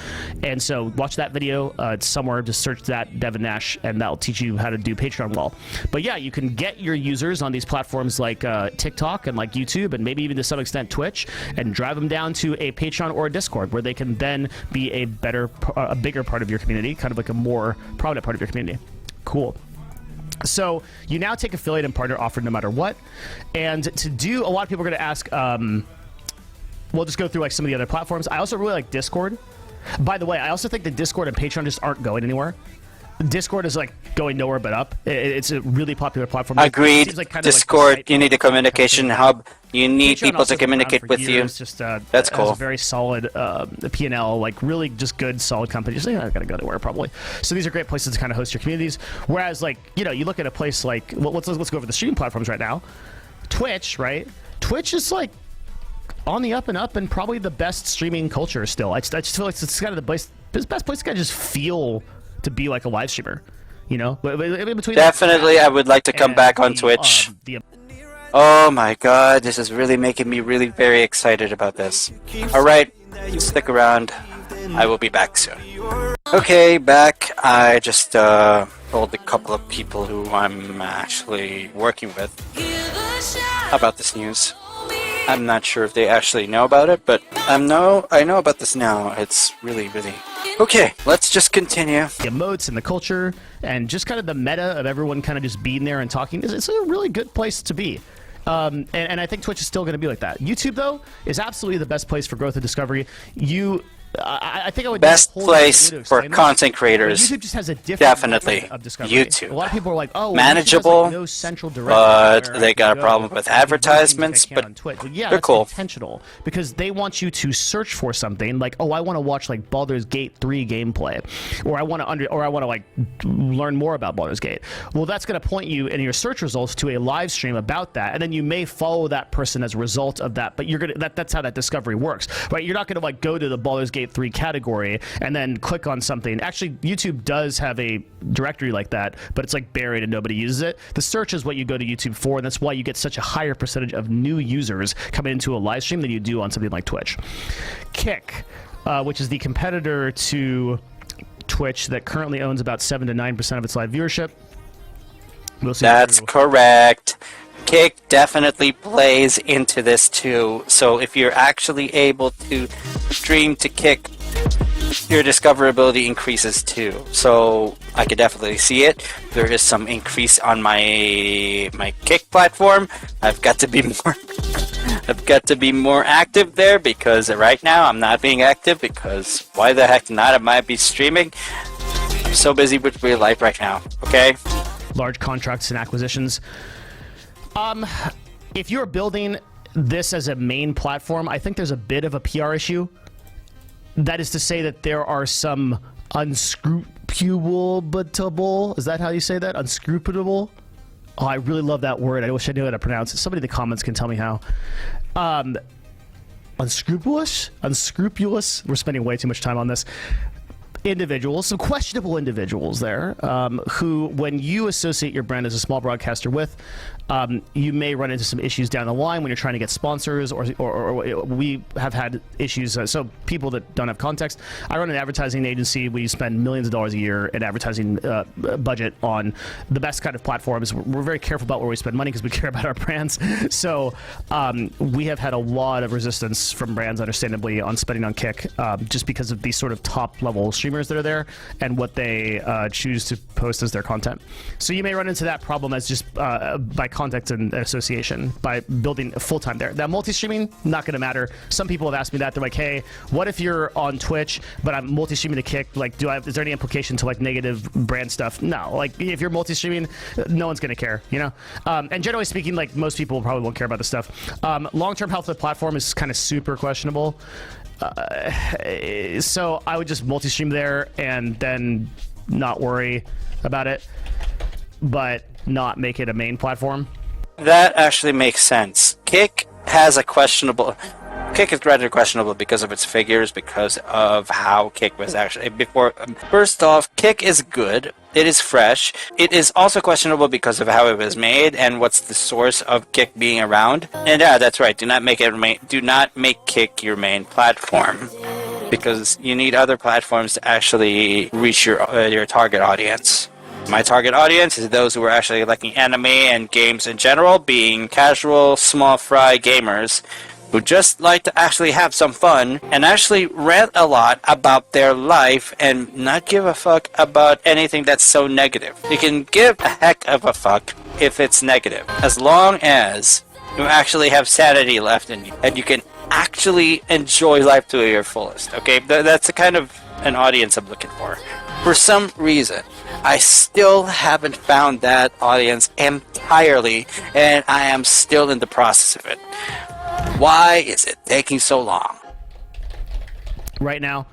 and so watch that video. It's somewhere. Just search that, Devin Nash, and that'll teach you how to do Patreon well. But yeah, you can get your users on these platforms like TikTok and like YouTube, and maybe even to some extent Twitch, and drive them down to a Patreon or a Discord where they can then be a bigger part of your community, kind of like a more prominent part of your community. Cool. So you now take affiliate and partner offer no matter what. And to do, a lot of people are going to ask, we'll just go through like some of the other platforms. I also really like Discord. By the way, I also think that Discord and Patreon just aren't going anywhere. Discord is like going nowhere but up. It's a really popular platform. Agreed. Seems like kind of Discord, like you need a communication hub. You need Patreon people also to been around communicate for with you. years, just, That's has cool. a very solid P&L, like really just good, solid company. Just I gotta go nowhere probably. So these are great places to kind of host your communities. Whereas like you look at a place like let's go over the streaming platforms right now. Twitch, right? Twitch is like on the up and up, and probably the best streaming culture still. I just feel like it's kind of the best place to kind of just feel to be like a live streamer. Between Definitely, I would like to come back on Twitch. Oh my god, this is really making me really very excited about this. Alright, stick around. I will be back soon. Okay, back. I just told a couple of people who I'm actually working with about this news. I'm not sure if they actually know about it, but I know about this now. It's really, really... Okay, let's just continue. The emotes and the culture and just kind of the meta of everyone kind of just being there and talking. It's a really good place to be. And I think Twitch is still going to be like that. YouTube, though, is absolutely the best place for growth and discovery. I think I would best place for content creators. YouTube just has a different definitely of discovery. YouTube. A lot of people are like, "Oh, manageable, has, like, no central direction but they got a problem with advertisements." But well, yeah, they're cool. Intentional because they want you to search for something like, "Oh, I want to watch like Baldur's Gate 3 gameplay," or I want to like learn more about Baldur's Gate. Well, that's going to point you in your search results to a live stream about that, and then you may follow that person as a result of that. But that's how that discovery works, right? You're not going to like go to the Baldur's Gate 3 category and then click on something. Actually, YouTube does have a directory like that, but it's like buried and nobody uses it. The search is what you go to YouTube for, and that's why you get such a higher percentage of new users coming into a live stream than you do on something like Twitch. Kick, which is the competitor to Twitch that currently owns about 7 to 9% of its live viewership. We'll see. That's correct. Kick definitely plays into this too. So if you're actually able to stream to Kick, your discoverability increases too. So I could definitely see it. There is some increase on my Kick platform. I've got to be more active there because right now I'm not being active because why the heck not? I might be streaming. I'm so busy with real life right now. Okay. Large contracts and acquisitions. If you're building this as a main platform, I think there's a bit of a PR issue. That is to say that there are some unscrupulable, is that how you say that? Unscrupulable? Oh, I really love that word. I wish I knew how to pronounce it. Somebody in the comments can tell me how. Unscrupulous? Unscrupulous? We're spending way too much time on this. Individuals, some questionable individuals there, who, when you associate your brand as a small broadcaster with, you may run into some issues down the line when you're trying to get sponsors, or we have had issues. So people that don't have context, I run an advertising agency. We spend millions of dollars a year in advertising budget on the best kind of platforms. We're very careful about where we spend money because we care about our brands. So we have had a lot of resistance from brands, understandably, on spending on Kick, just because of these sort of top-level streamers that are there and what they choose to post as their content. So you may run into that problem as just by context and association by building full-time there. That multi-streaming, not going to matter. Some people have asked me that. They're like, hey, what if you're on Twitch, but I'm multi-streaming to Kick? Like, is there any implication to like negative brand stuff? No. Like, if you're multi-streaming, no one's going to care, you know? And generally speaking, like, most people probably won't care about this stuff. Long-term health of the platform is kind of super questionable. So I would just multi-stream there and then not worry about it, but not make it a main platform. That actually makes sense. Kick is rather questionable because of its figures, because of how Kick was actually before. First off, Kick is good. It is fresh. It is also questionable because of how it was made and what's the source of Kick being around. And yeah, that's right. Do not make Kick your main platform, because you need other platforms to actually reach your target audience. My target audience is those who are actually liking anime and games in general, being casual, small fry gamers who just like to actually have some fun and actually rant a lot about their life and not give a fuck about anything that's so negative. You can give a heck of a fuck if it's negative, as long as you actually have sanity left in you and you can actually enjoy life to your fullest. Okay, that's the kind of an audience I'm looking for. For some reason, I still haven't found that audience entirely, and I am still in the process of it. Why is it taking so long? Right now,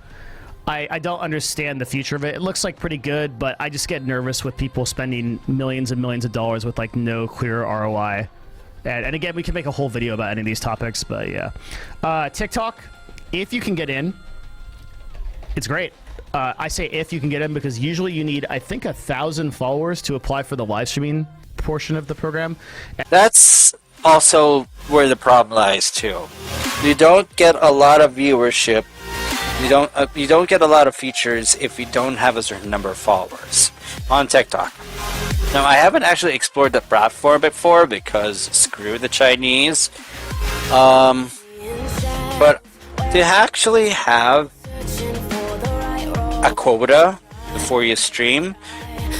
I don't understand the future of it. It looks like pretty good, but I just get nervous with people spending millions and millions of dollars with like no clear ROI. And again, we can make a whole video about any of these topics, but yeah. TikTok, if you can get in, it's great. I say if you can get in because usually you need, I think, 1,000 followers to apply for the live streaming portion of the program. That's also where the problem lies too. You don't get a lot of viewership. You don't get a lot of features if you don't have a certain number of followers on TikTok. Now, I haven't actually explored the platform before because screw the Chinese. But to actually have a quota before you stream,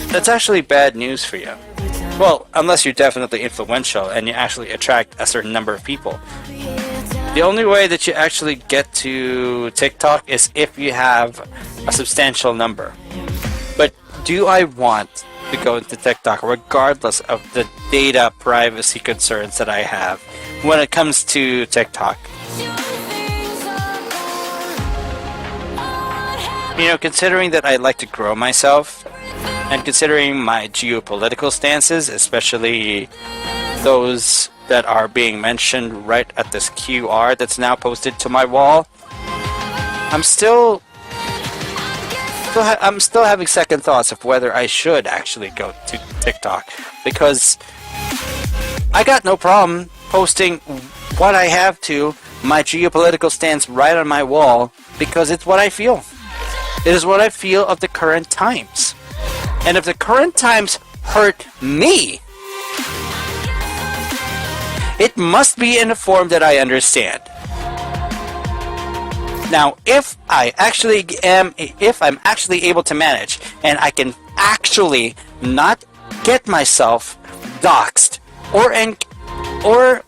that's actually bad news for you. Well, unless you're definitely influential and you actually attract a certain number of people. The only way that you actually get to TikTok is if you have a substantial number. But do I want to go into TikTok regardless of the data privacy concerns that I have when it comes to TikTok? You know, considering that I like to grow myself, and considering my geopolitical stances, especially those that are being mentioned right at this QR that's now posted to my wall, I'm still having second thoughts of whether I should actually go to TikTok, because I got no problem posting what I have to, my geopolitical stance right on my wall, because it's what I feel. It is what I feel of the current times. And if the current times hurt me, it must be in a form that I understand. Now, if I'm actually able to manage, and I can actually not get myself doxxed, or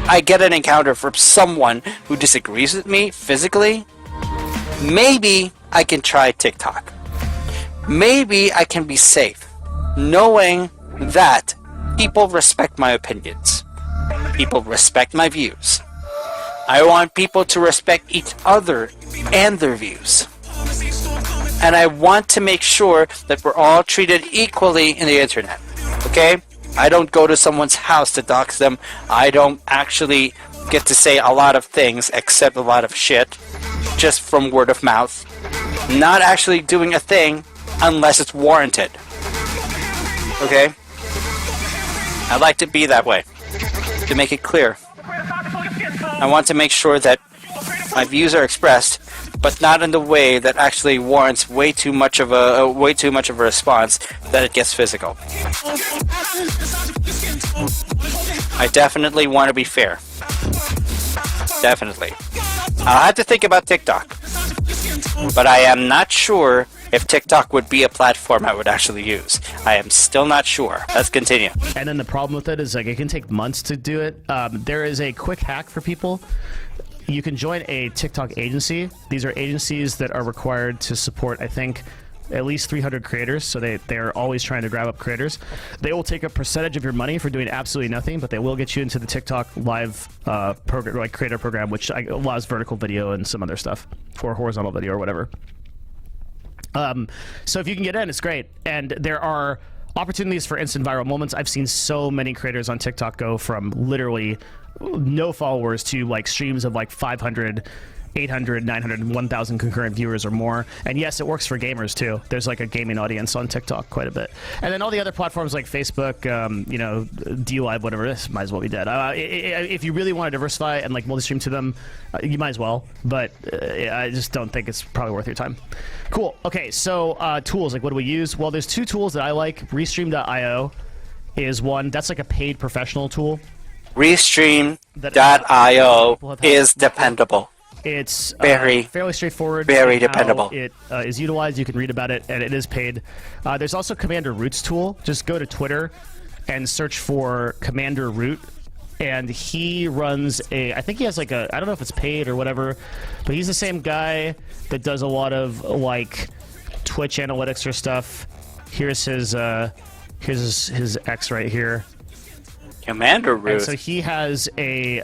I get an encounter from someone who disagrees with me physically, maybe I can try TikTok. Maybe I can be safe, knowing that people respect my opinions. People respect my views. I want people to respect each other and their views. And I want to make sure that we're all treated equally in the internet. Okay? I don't go to someone's house to dox them. I don't actually get to say a lot of things except a lot of shit just from word of mouth. Not actually doing a thing unless it's warranted. Okay? I like to be that way. To make it clear. I want to make sure that my views are expressed, but not in the way that actually warrants way too much of a response that it gets physical. I definitely want to be fair. Definitely. I'll have to think about TikTok. But I am not sure if TikTok would be a platform I would actually use. I am still not sure. Let's continue. And then the problem with it is like it can take months to do it. There is a quick hack for people. You can join a TikTok agency. These are agencies that are required to support, I think, at least 300 creators, so they are always trying to grab up creators. They will take a percentage of your money for doing absolutely nothing, but they will get you into the TikTok live program, like creator program, which allows vertical video and some other stuff, or horizontal video or whatever. So if you can get in, it's great. And there are opportunities for instant viral moments. I've seen so many creators on TikTok go from literally no followers to like streams of like 500, 800, 900, 1,000 concurrent viewers or more. And yes, it works for gamers too. There's like a gaming audience on TikTok quite a bit. And then all the other platforms like Facebook, you know, DLive, whatever, this might as well be dead. If you really want to diversify and like multi-stream to them, you might as well. But I just don't think it's probably worth your time. Cool. Okay, so tools, like what do we use? Well, there's two tools that I like. Restream.io is one. That's like a paid professional tool. Restream.io is dependable. It's fairly straightforward. Very dependable. It is utilized. You can read about it, and it is paid. There's also Commander Root's tool. Just go to Twitter and search for Commander Root. and he runs I think he has like I don't know if it's paid or whatever, but he's the same guy that does a lot of like Twitch analytics or stuff. Here's his X right here. Commander Root. And so he has I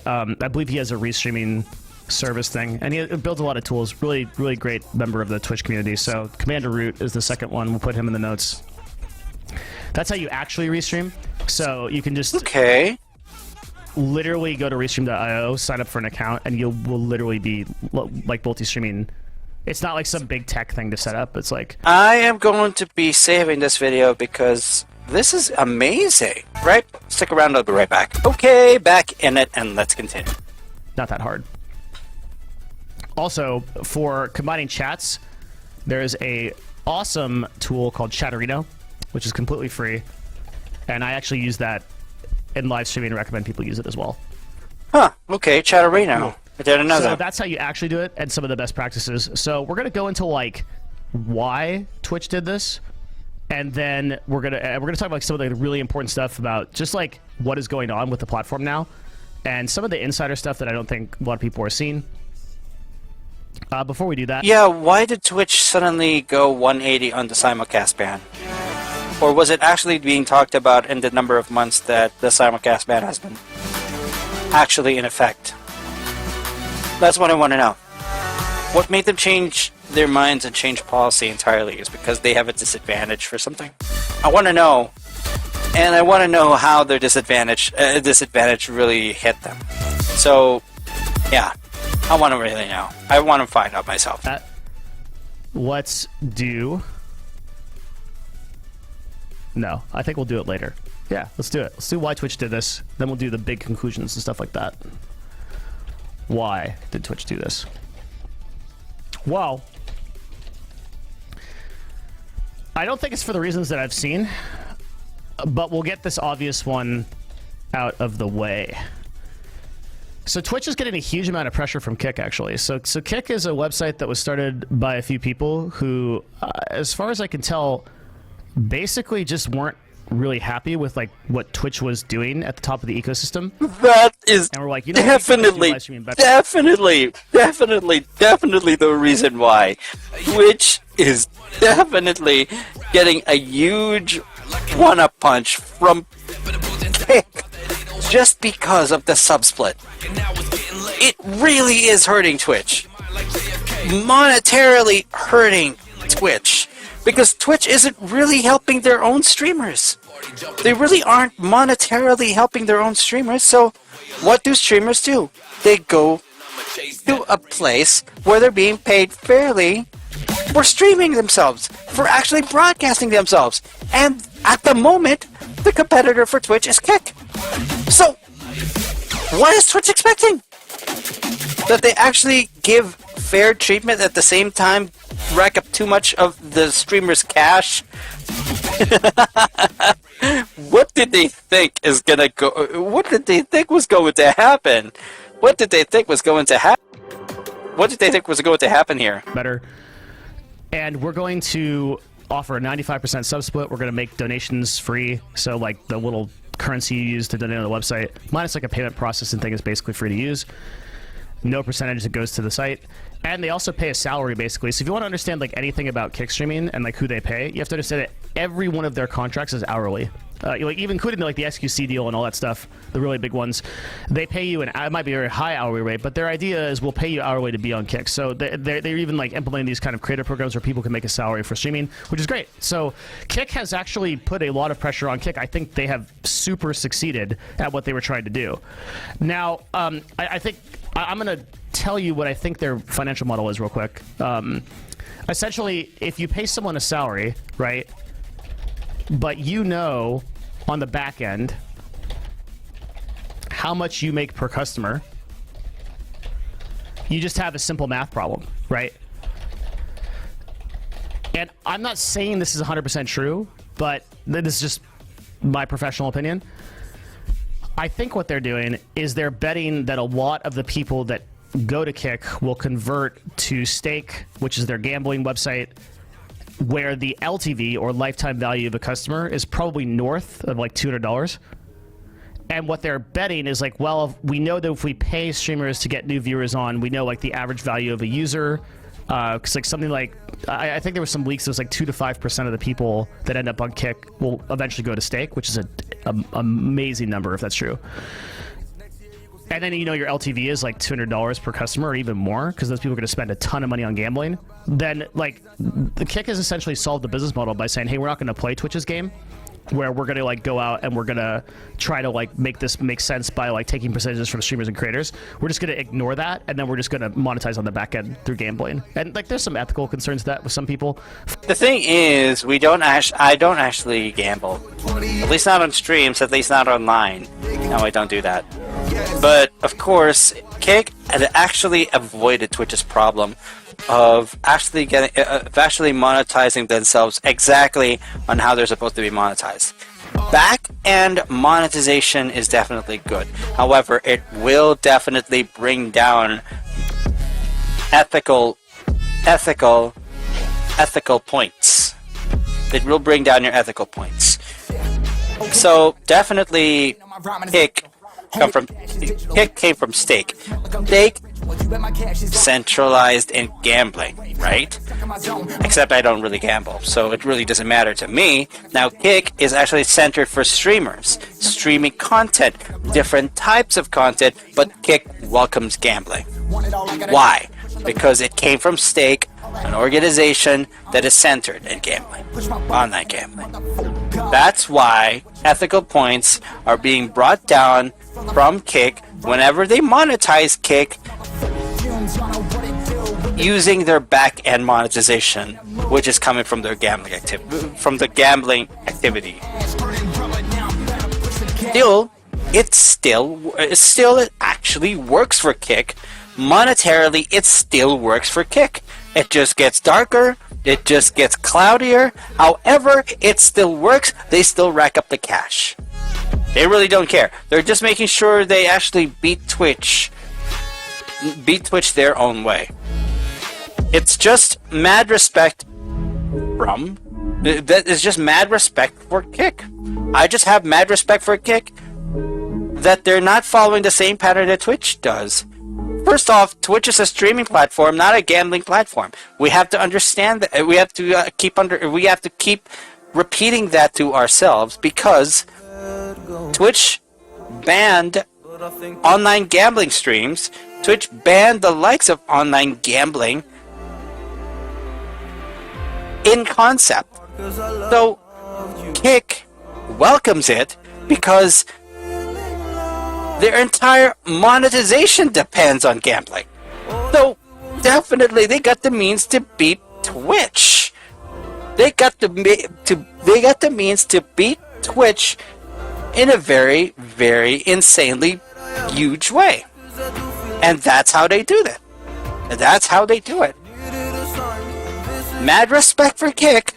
believe he has a restreaming service thing, and he builds a lot of tools. Really, really great member of the Twitch community. So Commander Root is the second one. We'll put him in the notes. That's how you actually restream. So you can just literally go to restream.io, sign up for an account, and you will literally be like multi-streaming. It's not like some big tech thing to set up. It's like... I am going to be saving this video because this is amazing. Right? Stick around, I'll be right back. Okay, back in it, and let's continue. Not that hard. Also, for combining chats, there's a awesome tool called Chatterino, which is completely free. And I actually use that in live streaming and recommend people use it as well. Huh, okay, Chatterino. Cool. I didn't know that. So that's how you actually do it, and some of the best practices. So we're going to go into like why Twitch did this, and then we're gonna talk about like, some of the really important stuff about just like what is going on with the platform now, and some of the insider stuff that I don't think a lot of people are seeing. Before we do that, yeah, why did Twitch suddenly go 180 on the simulcast ban? Or was it actually being talked about in the number of months that the simulcast ban has been actually in effect? That's what I want to know. What made them change their minds and change policy entirely? Is because they have a disadvantage for something? I want to know, and I want to know how their disadvantage really hit them. So, yeah, I want to really know. I want to find out myself. Let's do... No, I think we'll do it later. Yeah, let's do it. Let's do why Twitch did this. Then we'll do the big conclusions and stuff like that. Why did Twitch do this? Well, I don't think it's for the reasons that I've seen, but we'll get this obvious one out of the way. So Twitch is getting a huge amount of pressure from Kick, actually. So Kick is a website that was started by a few people who, as far as I can tell, basically just weren't really happy with like what Twitch was doing at the top of the ecosystem. That is and we're like, you know, definitely the reason why Twitch is definitely getting a huge one-up punch from Kick just because of the sub-split. It really is hurting Twitch. Monetarily hurting Twitch. Because Twitch isn't really helping their own streamers. They really aren't monetarily helping their own streamers, so what do streamers do? They go to a place where they're being paid fairly for streaming themselves, for actually broadcasting themselves. And at the moment, the competitor for Twitch is Kick. So, what is Twitch expecting? That they actually give fair treatment at the same time rack up too much of the streamer's cash? What did they think is gonna go? What did they think was going to happen? What did they think was going to happen? What did they think was going to happen here? Better. And we're going to offer a 95% sub split. We're going to make donations free. So like the little currency you use to donate on the website, minus like a payment processing thing, is basically free to use. No percentage that goes to the site. And they also pay a salary, basically. So if you want to understand like anything about Kick streaming and like who they pay, you have to understand that every one of their contracts is hourly. Like even including like the XQC deal and all that stuff, the really big ones, they pay you it might be a very high hourly rate, but their idea is we'll pay you hourly to be on Kick. So they're even like implementing these kind of creator programs where people can make a salary for streaming, which is great. So Kick has actually put a lot of pressure on Kick. I think they have super succeeded at what they were trying to do. Now, I think I'm going to tell you what I think their financial model is real quick. Essentially, if you pay someone a salary, right, but you know on the back end how much you make per customer, you just have a simple math problem, right? And I'm not saying this is 100% true, but this is just my professional opinion. I think what they're doing is they're betting that a lot of the people that go to Kick will convert to Stake, which is their gambling website, where the LTV or lifetime value of a customer is probably north of like $200. And what they're betting is like, well, we know that if we pay streamers to get new viewers on, we know like the average value of a user. Because like something like, I think there was some leaks. It was like 2 to 5% of the people that end up on Kick will eventually go to stake, which is an amazing number if that's true. And then your LTV is like $200 per customer or even more, because those people are going to spend a ton of money on gambling. Then like the Kick has essentially solved the business model by saying, hey, we're not going to play Twitch's game, where we're going to like go out and we're going to try to like make this make sense by like taking percentages from streamers and creators. We're just going to ignore that, and then we're just going to monetize on the back end through gambling. And like there's some ethical concerns with that with some people. The thing is, I don't actually gamble. At least not on streams, at least not online. No, I don't do that. But of course, Kick had actually avoided Twitch's problem of actually monetizing themselves exactly on how they're supposed to be monetized. Back end monetization is definitely good. However, it will definitely bring down ethical points. It will bring down your ethical points. So definitely Kick came from stake. Stake centralized in gambling, right? Except I don't really gamble, so it really doesn't matter to me. Now Kick is actually centered for streamers, streaming content, different types of content, but Kick welcomes gambling. Why? Because it came from Stake, an organization that is centered in gambling, online gambling. That's why ethical points are being brought down from Kick whenever they monetize Kick using their back-end monetization, which is coming from their gambling activity. It actually works for Kick. Monetarily, it still works for Kick. It just gets darker. It just gets cloudier. However, it still works. They still rack up the cash. They really don't care. They're just making sure they actually beat Twitch their own way. It's just mad respect for Kick. I just have mad respect for Kick that they're not following the same pattern that Twitch does. First off, Twitch is a streaming platform, not a gambling platform. We have to understand that. We have to keep repeating that to ourselves, because Twitch banned online gambling streams. Twitch banned the likes of online gambling in concept. So Kick welcomes it because their entire monetization depends on gambling. So definitely they got the means to beat Twitch. They got the means to beat Twitch in a very, very insanely huge way. And that's how they do that. That's how they do it. Mad respect for Kick,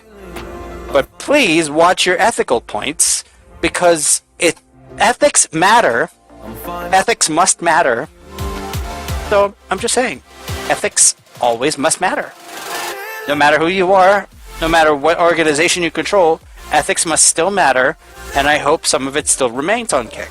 but please watch your ethical points, because ethics matter. Ethics must matter. So I'm just saying, ethics always must matter. No matter who you are, no matter what organization you control, ethics must still matter, and I hope some of it still remains on Kick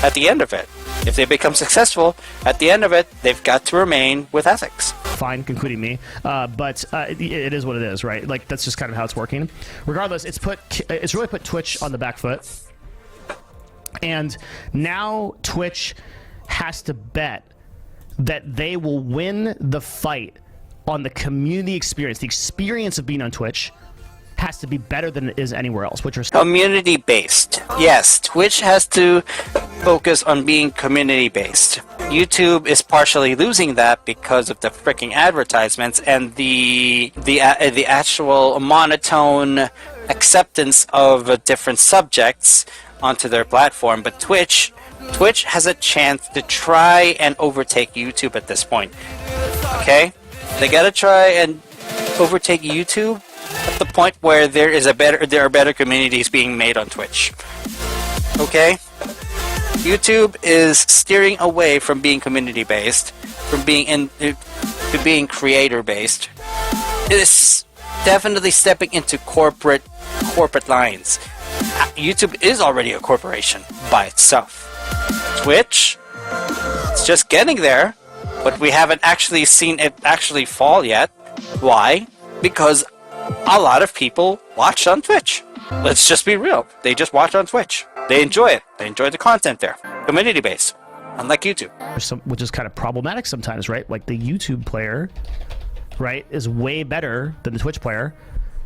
at the end of it. If they become successful, at the end of it, they've got to remain with ethics. Fine, including me, but it is what it is, right? Like, that's just kind of how it's working. Regardless, it's really put Twitch on the back foot, and now Twitch has to bet that they will win the fight on the community experience. The experience of being on Twitch has to be better than it is anywhere else, which are community-based. Yes, Twitch has to focus on being community-based. YouTube is partially losing that because of the freaking advertisements and the actual monotone acceptance of different subjects onto their platform. But Twitch has a chance to try and overtake YouTube at this point. Okay? They gotta try and overtake YouTube at the point where there are better communities being made on Twitch. Okay? YouTube is steering away from being community-based, from being to being creator-based. It is definitely stepping into corporate lines. YouTube is already a corporation by itself. Twitch, it's just getting there, but we haven't actually seen it actually fall yet. Why? Because a lot of people watch on Twitch. Let's just be real. They just watch on Twitch. They enjoy it. They enjoy the content there. Community based. Unlike YouTube. Which is kind of problematic sometimes, right? Like the YouTube player, right, is way better than the Twitch player.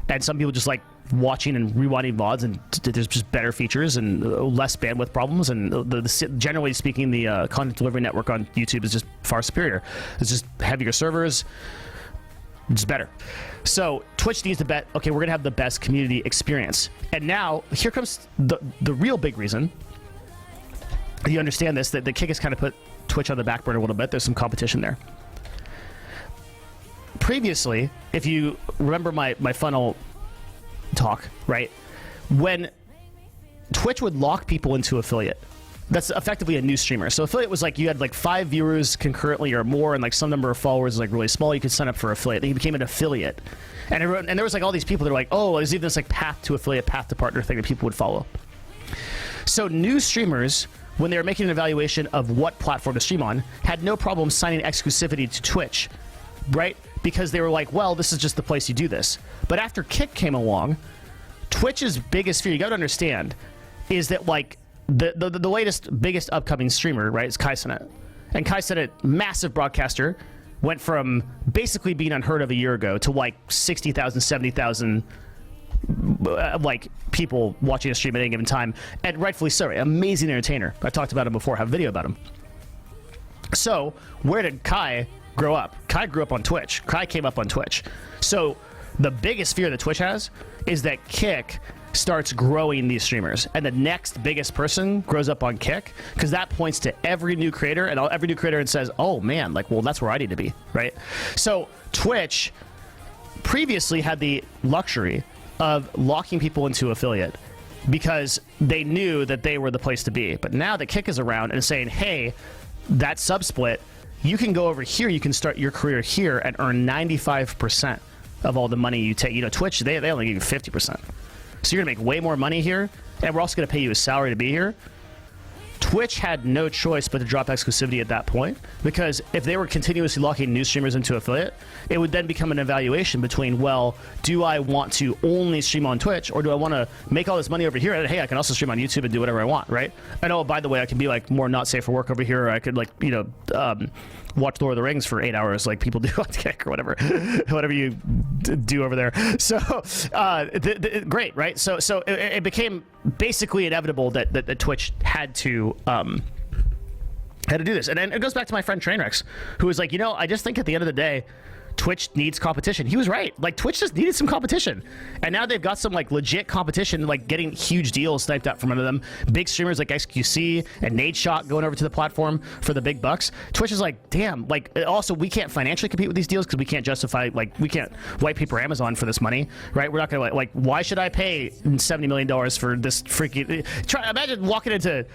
And some people just like watching and rewinding VODs, and there's just better features and less bandwidth problems. And generally speaking, the content delivery network on YouTube is just far superior. It's just heavier servers. It's better. So Twitch needs to bet, okay, we're going to have the best community experience. And now, here comes the real big reason. You understand this, that the kick has kind of put Twitch on the back burner a little bit. There's some competition there. Previously, if you remember my funnel talk, right? When Twitch would lock people into affiliate, that's effectively a new streamer. So affiliate was like you had like 5 viewers concurrently or more, and like some number of followers is like really small. You could sign up for affiliate. Then you became an affiliate, and there was like all these people that were like, oh, there's even this like path to affiliate, path to partner thing that people would follow. So new streamers, when they were making an evaluation of what platform to stream on, had no problem signing exclusivity to Twitch, right? Because they were like, well, this is just the place you do this. But after Kick came along, Twitch's biggest fear, you got to understand, is that like the latest, biggest upcoming streamer, right, is Kai Cenat. And Kai Cenat, massive broadcaster, went from basically being unheard of a year ago to like 60,000, 70,000 like people watching a stream at any given time, and rightfully so. Amazing entertainer. I talked about him before. I have a video about him. So where did Kai grow up? Kai grew up on Twitch. Kai came up on Twitch. So the biggest fear that Twitch has is that Kick starts growing these streamers, and the next biggest person grows up on Kick, because that points to every new creator, and every new creator and says, oh man, like, well, that's where I need to be, right? So Twitch previously had the luxury of locking people into affiliate because they knew that they were the place to be. But now that Kick is around and saying, hey, that sub-split, you can go over here, you can start your career here and earn 95% of all the money you take. You know, Twitch, they only give you 50%. So you're going to make way more money here, and we're also going to pay you a salary to be here. Twitch had no choice but to drop exclusivity at that point, because if they were continuously locking new streamers into affiliate, it would then become an evaluation between, well, do I want to only stream on Twitch, or do I want to make all this money over here, and hey, I can also stream on YouTube and do whatever I want, right? And oh, by the way, I can be like more not safe for work over here, or I could like, you know, watch Lord of the Rings for 8 hours like people do on Kick or whatever, whatever you do over there. So, great, right? So it became basically inevitable that Twitch had to do this. And it goes back to my friend Trainwrecks, who was like, you know, I just think at the end of the day, Twitch needs competition. He was right. Like, Twitch just needed some competition. And now they've got some, like, legit competition, like, getting huge deals sniped out from under them. Big streamers like XQC and Nadeshot going over to the platform for the big bucks. Twitch is like, damn, like, also, we can't financially compete with these deals because we can't justify, like, we can't white paper Amazon for this money, right? We're not going to, like, why should I pay $70 million for this freaking... Imagine walking into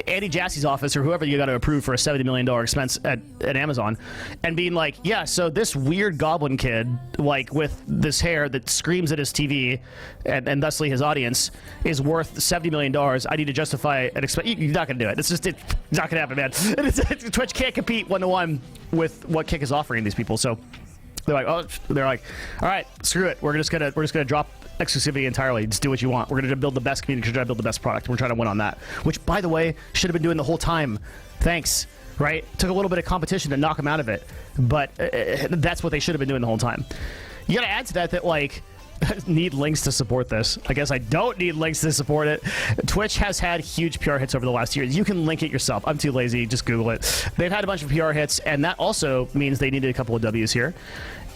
Andy Jassy's office or whoever you got to approve for a $70 million expense at Amazon and being like, yeah, so this weird goblin kid, like with this hair that screams at his TV and thusly his audience is worth $70 million. I need to justify an expense. You're not going to do it. It's not going to happen, man. Twitch can't compete one-to-one with what Kick is offering these people. So they're like, all right, screw it. We're just gonna drop exclusivity entirely. Just do what you want. We're gonna build the best community. We're trying to build the best product. We're trying to win on that. Which, by the way, should have been doing the whole time. Thanks. Right? Took a little bit of competition to knock them out of it, but that's what they should have been doing the whole time. You gotta add to that like, need links to support this. I guess I don't need links to support it. Twitch has had huge PR hits over the last year. You can link it yourself. I'm too lazy. Just Google it. They've had a bunch of PR hits, and that also means they needed a couple of W's here.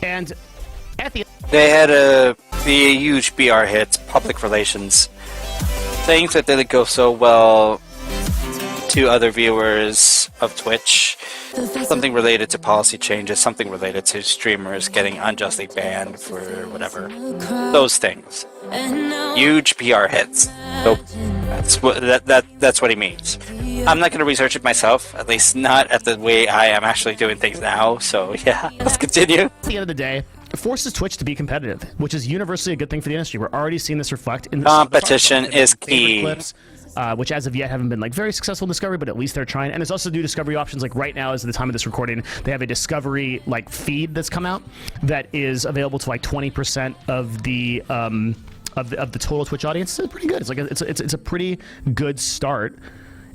And at the they had the huge PR hits, public relations, things that didn't go so well to other viewers of Twitch. Something related to policy changes, something related to streamers getting unjustly banned for whatever. Those things. Huge PR hits. So that's what he means. I'm not going to research it myself, at least not at the way I am actually doing things now. So yeah, let's continue. At the end of the day, forces Twitch to be competitive, which is universally a good thing for the industry. We're already seeing this reflect in competition is key. Clips, which as of yet haven't been like very successful in discovery, but at least they're trying. And there's also new discovery options. Like right now, as at the time of this recording, they have a discovery like feed that's come out that is available to like 20% of the of the total Twitch audience. It's pretty good. It's like it's a pretty good start.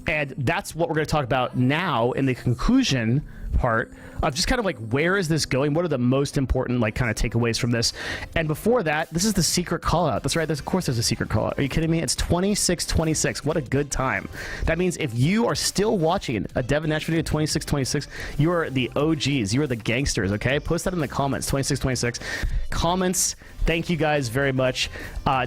And that's what we're going to talk about now in the conclusion part of just kind of like, where is this going? What are the most important like kind of takeaways from this? And before that, this is the secret call out. That's right. Of course there's a secret call out. Are you kidding me? It's 2626. What a good time. That means if you are still watching a Devin Nash video 2626, you are the OGs. You are the gangsters. Okay. Post that in the comments. 2626 comments. Thank you guys very much.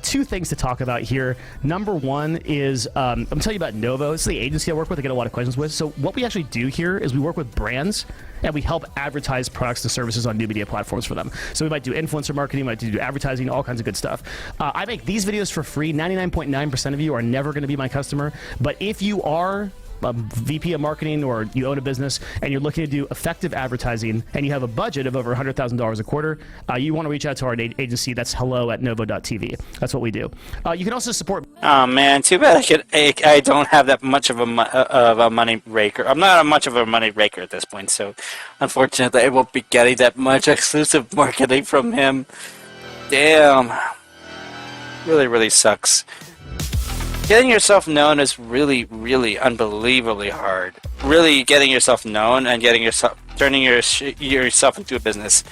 Two things to talk about here. Number one is I'm telling you about Novo. This is the agency I work with. I get a lot of questions with. So what we actually do here is we work with brands and we help advertise products and services on new media platforms for them. So we might do influencer marketing, we might do advertising, all kinds of good stuff. I make these videos for free. 99.9% of you are never going to be my customer. But if you are a VP of marketing or you own a business and you're looking to do effective advertising and you have a budget of over $100,000 a quarter, you want to reach out to our agency. That's hello@novo.tv. That's what we do. You can also support. Oh man, too bad I don't have that much of a money raker. I'm not much of a money raker at this point, so unfortunately I won't be getting that much exclusive marketing from him. Damn. Really sucks. Getting yourself known is really unbelievably hard. Really getting yourself known and turning yourself into a business.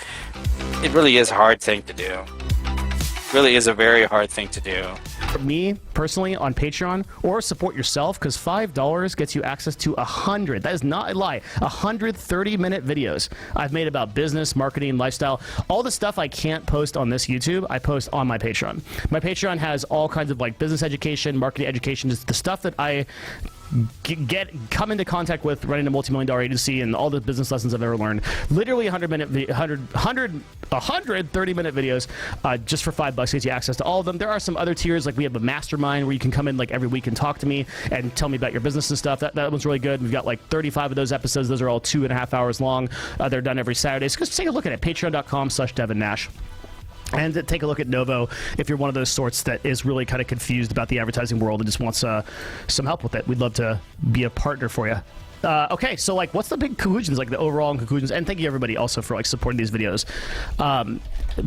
It really is a hard thing to do. Really is a very hard thing to do. For me personally on Patreon, or support yourself, because $5 gets you access to 100. That is not a lie. 100 30-minute videos I've made about business, marketing, lifestyle. All the stuff I can't post on this YouTube, I post on my Patreon. My Patreon has all kinds of like business education, marketing education, just the stuff that I come into contact with running a multi-million-dollar agency and all the business lessons I've ever learned. Literally 100 30-minute videos just for $5 gets you access to all of them. There are some other tiers, like we have a mastermind where you can come in like every week and talk to me and tell me about your business and stuff. That one's really good. We've got like 35 of those episodes. Those are all 2.5 hours long. They're done every Saturday. So just take a look at it. Patreon.com/Devin Nash. And take a look at Novo if you're one of those sorts that is really kind of confused about the advertising world and just wants some help with it. We'd love to be a partner for you. Okay, so like, what's the big conclusions, like the overall conclusions? And thank you everybody also for like supporting these videos.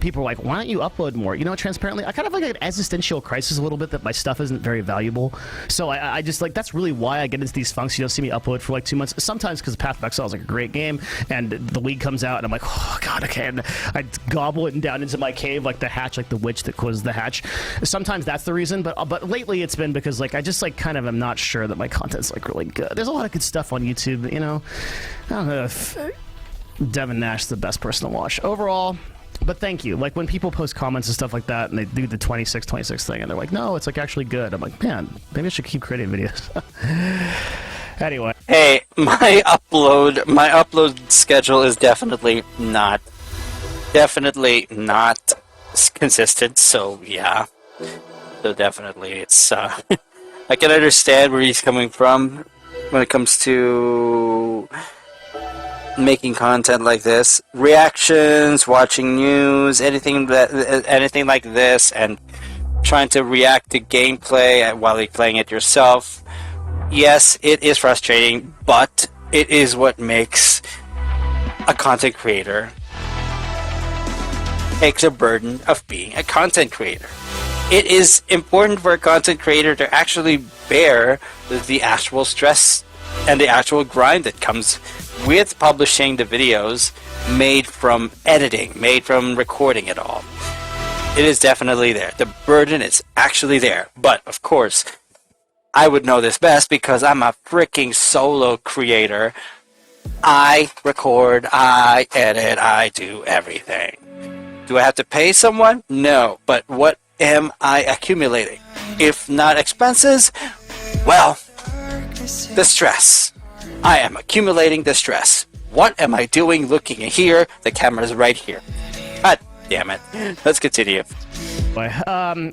People are like, why don't you upload more? You know, transparently, I kind of like an existential crisis a little bit that my stuff isn't very valuable. So I just like, that's really why I get into these funks. You don't see me upload for like 2 months. Sometimes because Path of Exile is like a great game and the league comes out and I'm like, oh god, okay. And I gobble it down into my cave like the hatch, like the witch that closes the hatch. Sometimes that's the reason, but lately it's been because like I just like kind of am not sure that my content's like really good. There's a lot of good stuff on YouTube, you know. I don't know if Devin Nash is the best person to watch overall. But thank you. Like when people post comments and stuff like that and they do the 2626 thing and they're like, no, it's like actually good. I'm like, man, maybe I should keep creating videos. Anyway. Hey, my upload schedule is definitely not consistent, so yeah. So definitely it's I can understand where he's coming from when it comes to making content like this, reactions, watching news, anything like this, and trying to react to gameplay while you're playing it yourself. Yes, it is frustrating, but it is what makes a content creator takes a burden of being a content creator. It is important for a content creator to actually bear the actual stress and the actual grind that comes with publishing the videos made from editing, made from recording it all. It is definitely there. The burden is actually there. But, of course, I would know this best because I'm a freaking solo creator. I record, I edit, I do everything. Do I have to pay someone? No. But what am I accumulating? If not expenses, well, the stress. I am accumulating the stress. What am I doing looking here? The camera's right here. God damn it. Let's continue.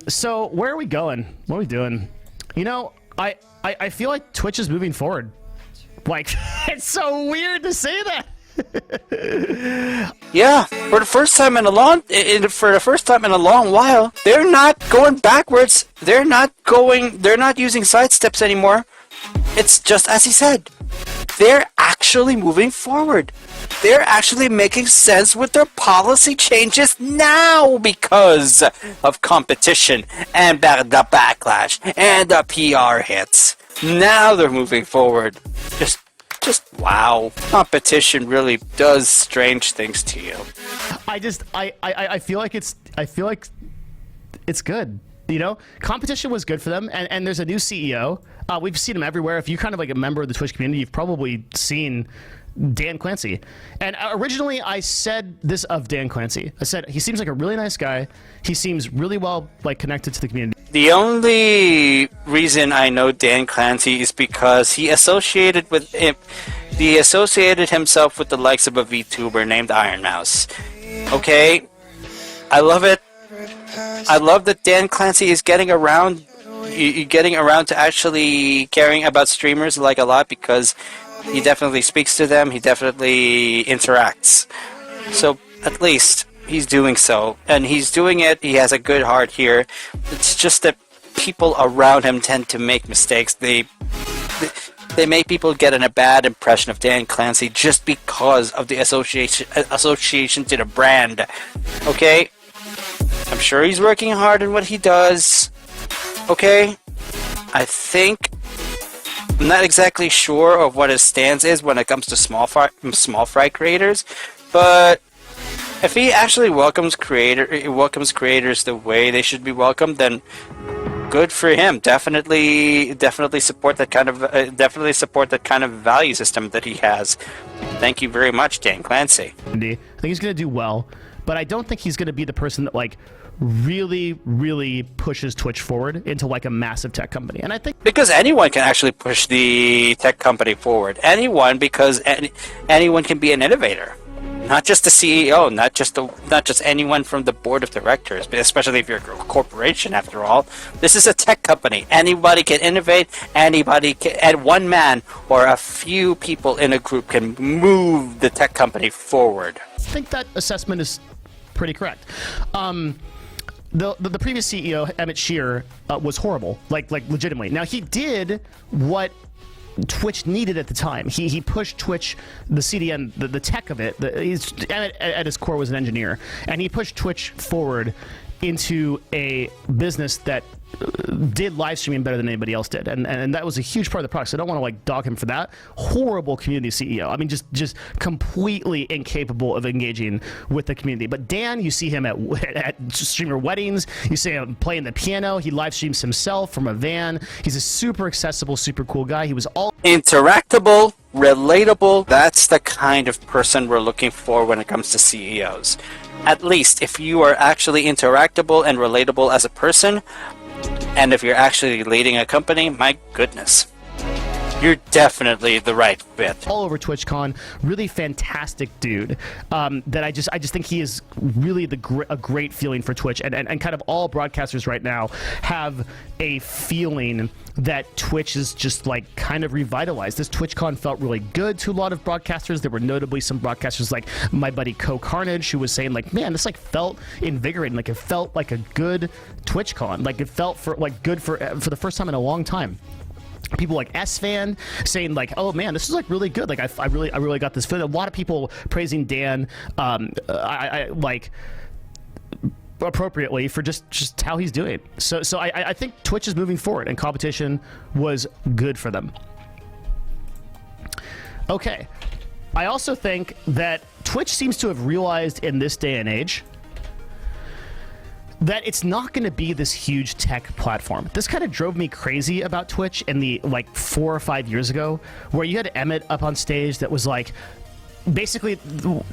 So where are we going? What are we doing? You know, I feel like Twitch is moving forward. Like, it's so weird to say that. Yeah, for the first time in a long while, they're not going backwards. They're not using sidesteps anymore. It's just as he said. They're actually moving forward. They're actually making sense with their policy changes now because of competition and the backlash and the PR hits. Now they're moving forward. Just wow. Competition really does strange things to you. I feel like it's good. You know, competition was good for them, and there's a new CEO. We've seen him everywhere. If you're kind of like a member of the Twitch community, you've probably seen Dan Clancy. And originally I said this of Dan Clancy. I said he seems like a really nice guy. He seems really well like connected to the community. The only reason I know Dan Clancy is because he associated himself with the likes of a VTuber named Iron Mouse. Okay? I love it. I love that Dan Clancy is getting around to actually caring about streamers like a lot, because he definitely speaks to them, he definitely interacts. So at least he's doing so, and he's doing it. He has a good heart here. It's just that people around him tend to make mistakes. They make people get a bad impression of Dan Clancy just because of the association to the brand. Okay? I'm sure he's working hard in what he does. Okay? I'm not exactly sure of what his stance is when it comes to small fry creators, but if he actually welcomes creators the way they should be welcomed, then good for him. Definitely support that kind of value system that he has. Thank you very much, Dan Clancy. I think he's going to do well, but I don't think he's going to be the person that like really pushes Twitch forward into like a massive tech company. And I think because anyone can actually push the tech company forward. Because anyone can be an innovator. Not just the CEO, not just anyone from the board of directors, but especially if you're a corporation after all. This is a tech company. Anybody can innovate, and one man or a few people in a group can move the tech company forward. I think that assessment is pretty correct. The previous CEO, Emmett Shear, was horrible, like legitimately. Now he did what Twitch needed at the time. He pushed Twitch, the CDN, the tech of it. Emmett at his core was an engineer, and he pushed Twitch forward into a business that did live streaming better than anybody else did, and that was a huge part of the product. So I don't want to like dog him for that. Horrible community CEO. I mean, just completely incapable of engaging with the community. But Dan, you see him at streamer weddings. You see him playing the piano. He live streams himself from a van. He's a super accessible, super cool guy. He was all interactable, relatable. That's the kind of person we're looking for when it comes to CEOs. At least if you are actually interactable and relatable as a person, and if you're actually leading a company, my goodness, you're definitely the right fit. All over TwitchCon, really fantastic dude. That I just think he is really a great feeling for Twitch, and kind of all broadcasters right now have a feeling that Twitch is just like kind of revitalized. This TwitchCon felt really good to a lot of broadcasters. There were notably some broadcasters like my buddy Co Carnage, who was saying like, man, this like felt invigorating. Like it felt like a good TwitchCon. Like it felt good for the first time in a long time. People like S-Fan saying like, oh man, this is like really good. Like I really got this feeling. A lot of people praising Dan, I like appropriately for just how he's doing. So I think Twitch is moving forward, and competition was good for them. Okay, I also think that Twitch seems to have realized in this day and age that it's not going to be this huge tech platform. This kind of drove me crazy about Twitch in the like 4 or 5 years ago, where you had Emmett up on stage that was like, basically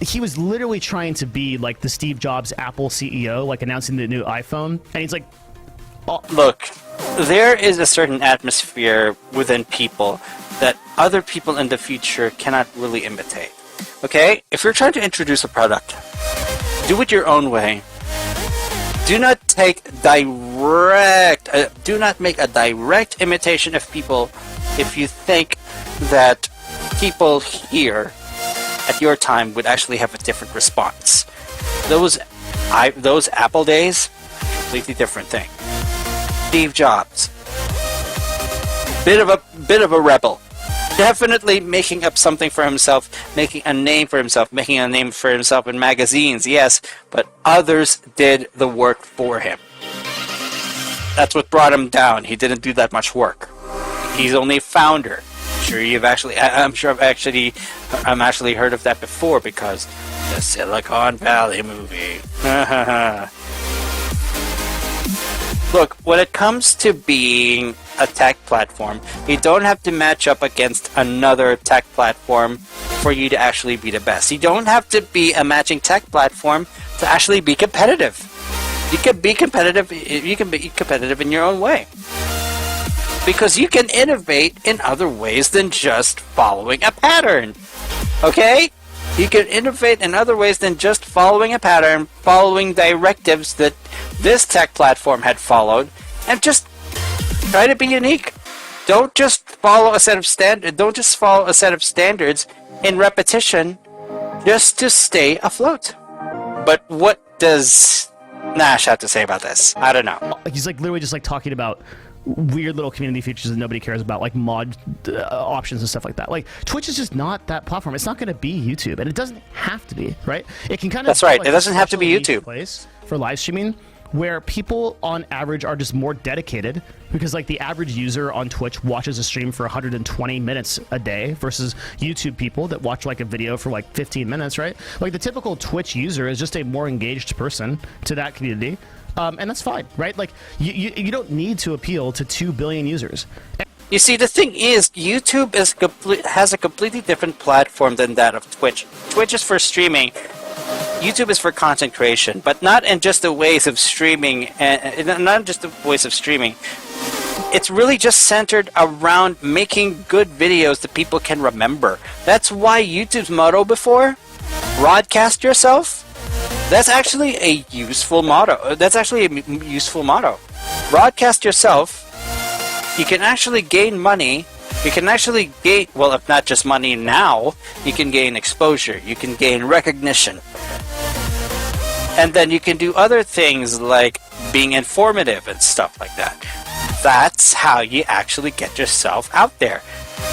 he was literally trying to be like the Steve Jobs Apple CEO, like announcing the new iPhone, and he's like, oh. Look, there is a certain atmosphere within people that other people in the future cannot really imitate. Okay? If you're trying to introduce a product, do it your own way. Do not make a direct imitation of people if you think that people here at your time would actually have a different response. Those Apple days, completely different thing. Steve Jobs, bit of a rebel. Definitely making up something for himself, making a name for himself, making a name for himself in magazines, yes, but others did the work for him. That's what brought him down. He didn't do that much work. He's only a founder. I'm sure I've actually heard of that before because the Silicon Valley movie. Look, when it comes to being a tech platform, you don't have to match up against another tech platform for you to actually be the best. You don't have to be a matching tech platform to actually be competitive. You can be competitive. You can be competitive in your own way. Because you can innovate in other ways than just following a pattern. Okay? You can innovate in other ways than just following a pattern, following directives that this tech platform had followed, and just try to be unique. Don't just follow a set of standards in repetition just to stay afloat. But what does Nash have to say about this? I don't know. He's like literally just like talking about weird little community features that nobody cares about, like mod options and stuff like that. Like Twitch is just not that platform. It's not going to be YouTube, and it doesn't have to be, right? It can kind of that's right. Like it doesn't have to be YouTube. Place for live streaming where people on average are just more dedicated because like the average user on Twitch watches a stream for 120 minutes a day versus YouTube people that watch like a video for like 15 minutes, right? Like the typical Twitch user is just a more engaged person to that community. And that's fine, right? Like, you don't need to appeal to 2 billion users. You see, the thing is, YouTube has a completely different platform than that of Twitch. Twitch is for streaming. YouTube is for content creation, but not in just the ways of streaming, not just the ways of streaming. It's really just centered around making good videos that people can remember. That's why YouTube's motto before, broadcast yourself, that's actually a useful motto. Broadcast yourself. You can actually gain money. You can actually gain, well, if not just money now, you can gain exposure. You can gain recognition. And then you can do other things like being informative and stuff like that. That's how you actually get yourself out there.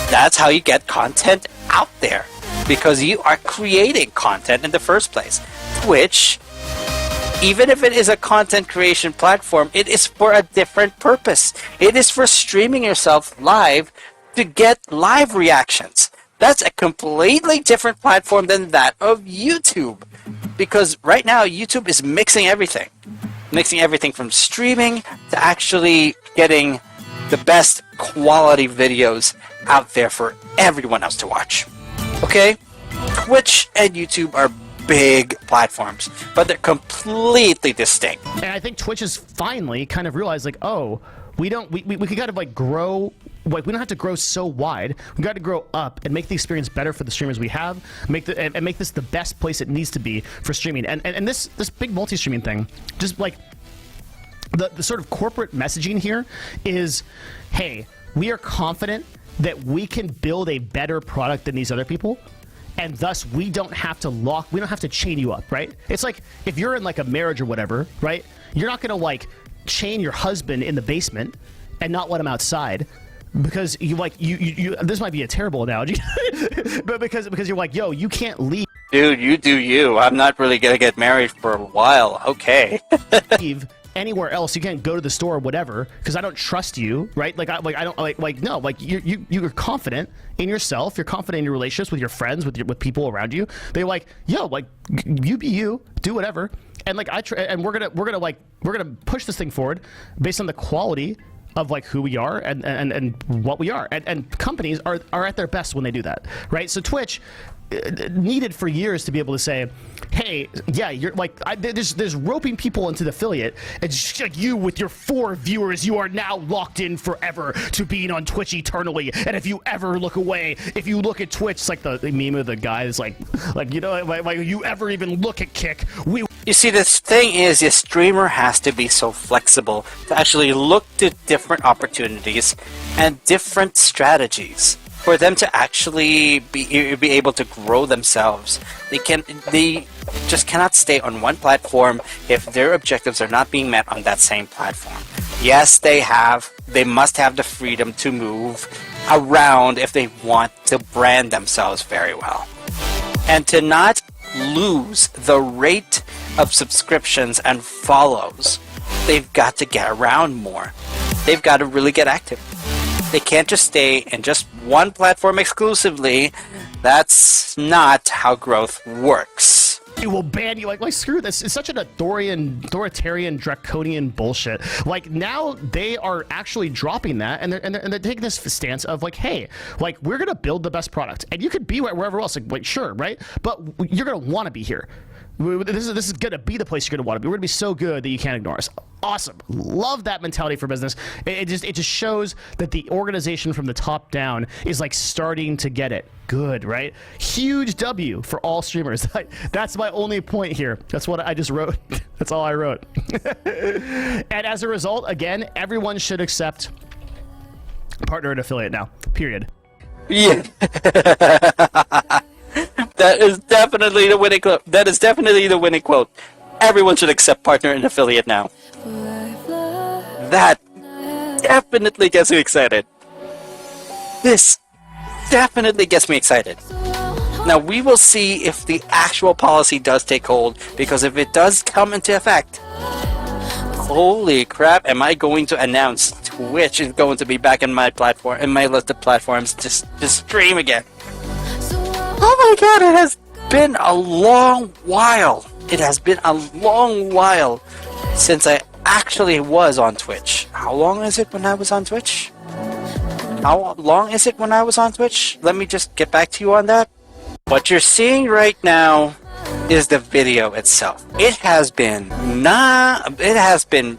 That's how you get content out there. Because you are creating content in the first place. Twitch, even if it is a content creation platform, it is for a different purpose. It is for streaming yourself live to get live reactions. That's a completely different platform than that of YouTube. Because right now, YouTube is mixing everything. Mixing everything from streaming to actually getting the best quality videos out there for everyone else to watch. Okay? Twitch and YouTube are big platforms, but they're completely distinct. And I think Twitch has finally kind of realized, like, oh, we can kind of like grow. Like, we don't have to grow so wide. We got to grow up and make the experience better for the streamers we have. Make this the best place it needs to be for streaming. And this big multi-streaming thing, just like the sort of corporate messaging here is, hey, we are confident that we can build a better product than these other people. And thus, we don't have to chain you up, right? It's like if you're in like a marriage or whatever, right? You're not gonna like chain your husband in the basement and not let him outside because you this might be a terrible analogy, but because you're like, yo, you can't leave. Dude, you do you. I'm not really gonna get married for a while. Okay. Leave anywhere else. You can't go to the store or whatever because I don't trust you, right? You're confident in yourself. You're confident in your relationships with your friends, with people around you. They're like, yo, like you be you, do whatever. And like and we're gonna push this thing forward based on the quality of like who we are and what we are. And companies are at their best when they do that, right? So Twitch needed for years to be able to say, hey, yeah, you're like, there's roping people into the affiliate. It's just like you with your 4 viewers, you are now locked in forever to being on Twitch eternally. And if you ever look away, if you look at Twitch, it's like the meme of the guy that's like you know, like you ever even look at Kick, we. You see, this thing is, your streamer has to be so flexible to actually look to different opportunities and different strategies. for them to actually be able to grow themselves. They just cannot stay on one platform if their objectives are not being met on that same platform. Yes, they must have the freedom to move around if they want to brand themselves very well. And to not lose the rate of subscriptions and follows, they've got to get around more. They've got to really get active. They can't just stay in just one platform exclusively. That's not how growth works. It will ban you. Like screw this. It's such an authoritarian, draconian bullshit. Like, now they are actually dropping that, and they're taking this stance of like, hey, like, we're gonna build the best product, and you could be wherever else. Like sure, right? But you're gonna want to be here. This is gonna be the place you're gonna want to be. We're gonna be so good that you can't ignore us. Awesome. Love that mentality for business. It just shows that the organization from the top down is like starting to get it. Good, right? Huge W for all streamers. That's my only point here. That's what I just wrote. That's all I wrote. And as a result, again, everyone should accept partner and affiliate now. Period. Yeah. That is definitely the winning quote. That is definitely the winning quote. Everyone should accept partner and affiliate now. That definitely gets me excited. This definitely gets me excited. Now we will see if the actual policy does take hold, because if it does come into effect, holy crap, am I going to announce Twitch is going to be back in my platform, in my list of platforms to stream again. Oh my god, it has been a long while. It has been a long while since I actually was on Twitch. How long is it when I was on Twitch? How long is it when I was on Twitch? Let me just get back to you on that. What you're seeing right now is the video itself. It has been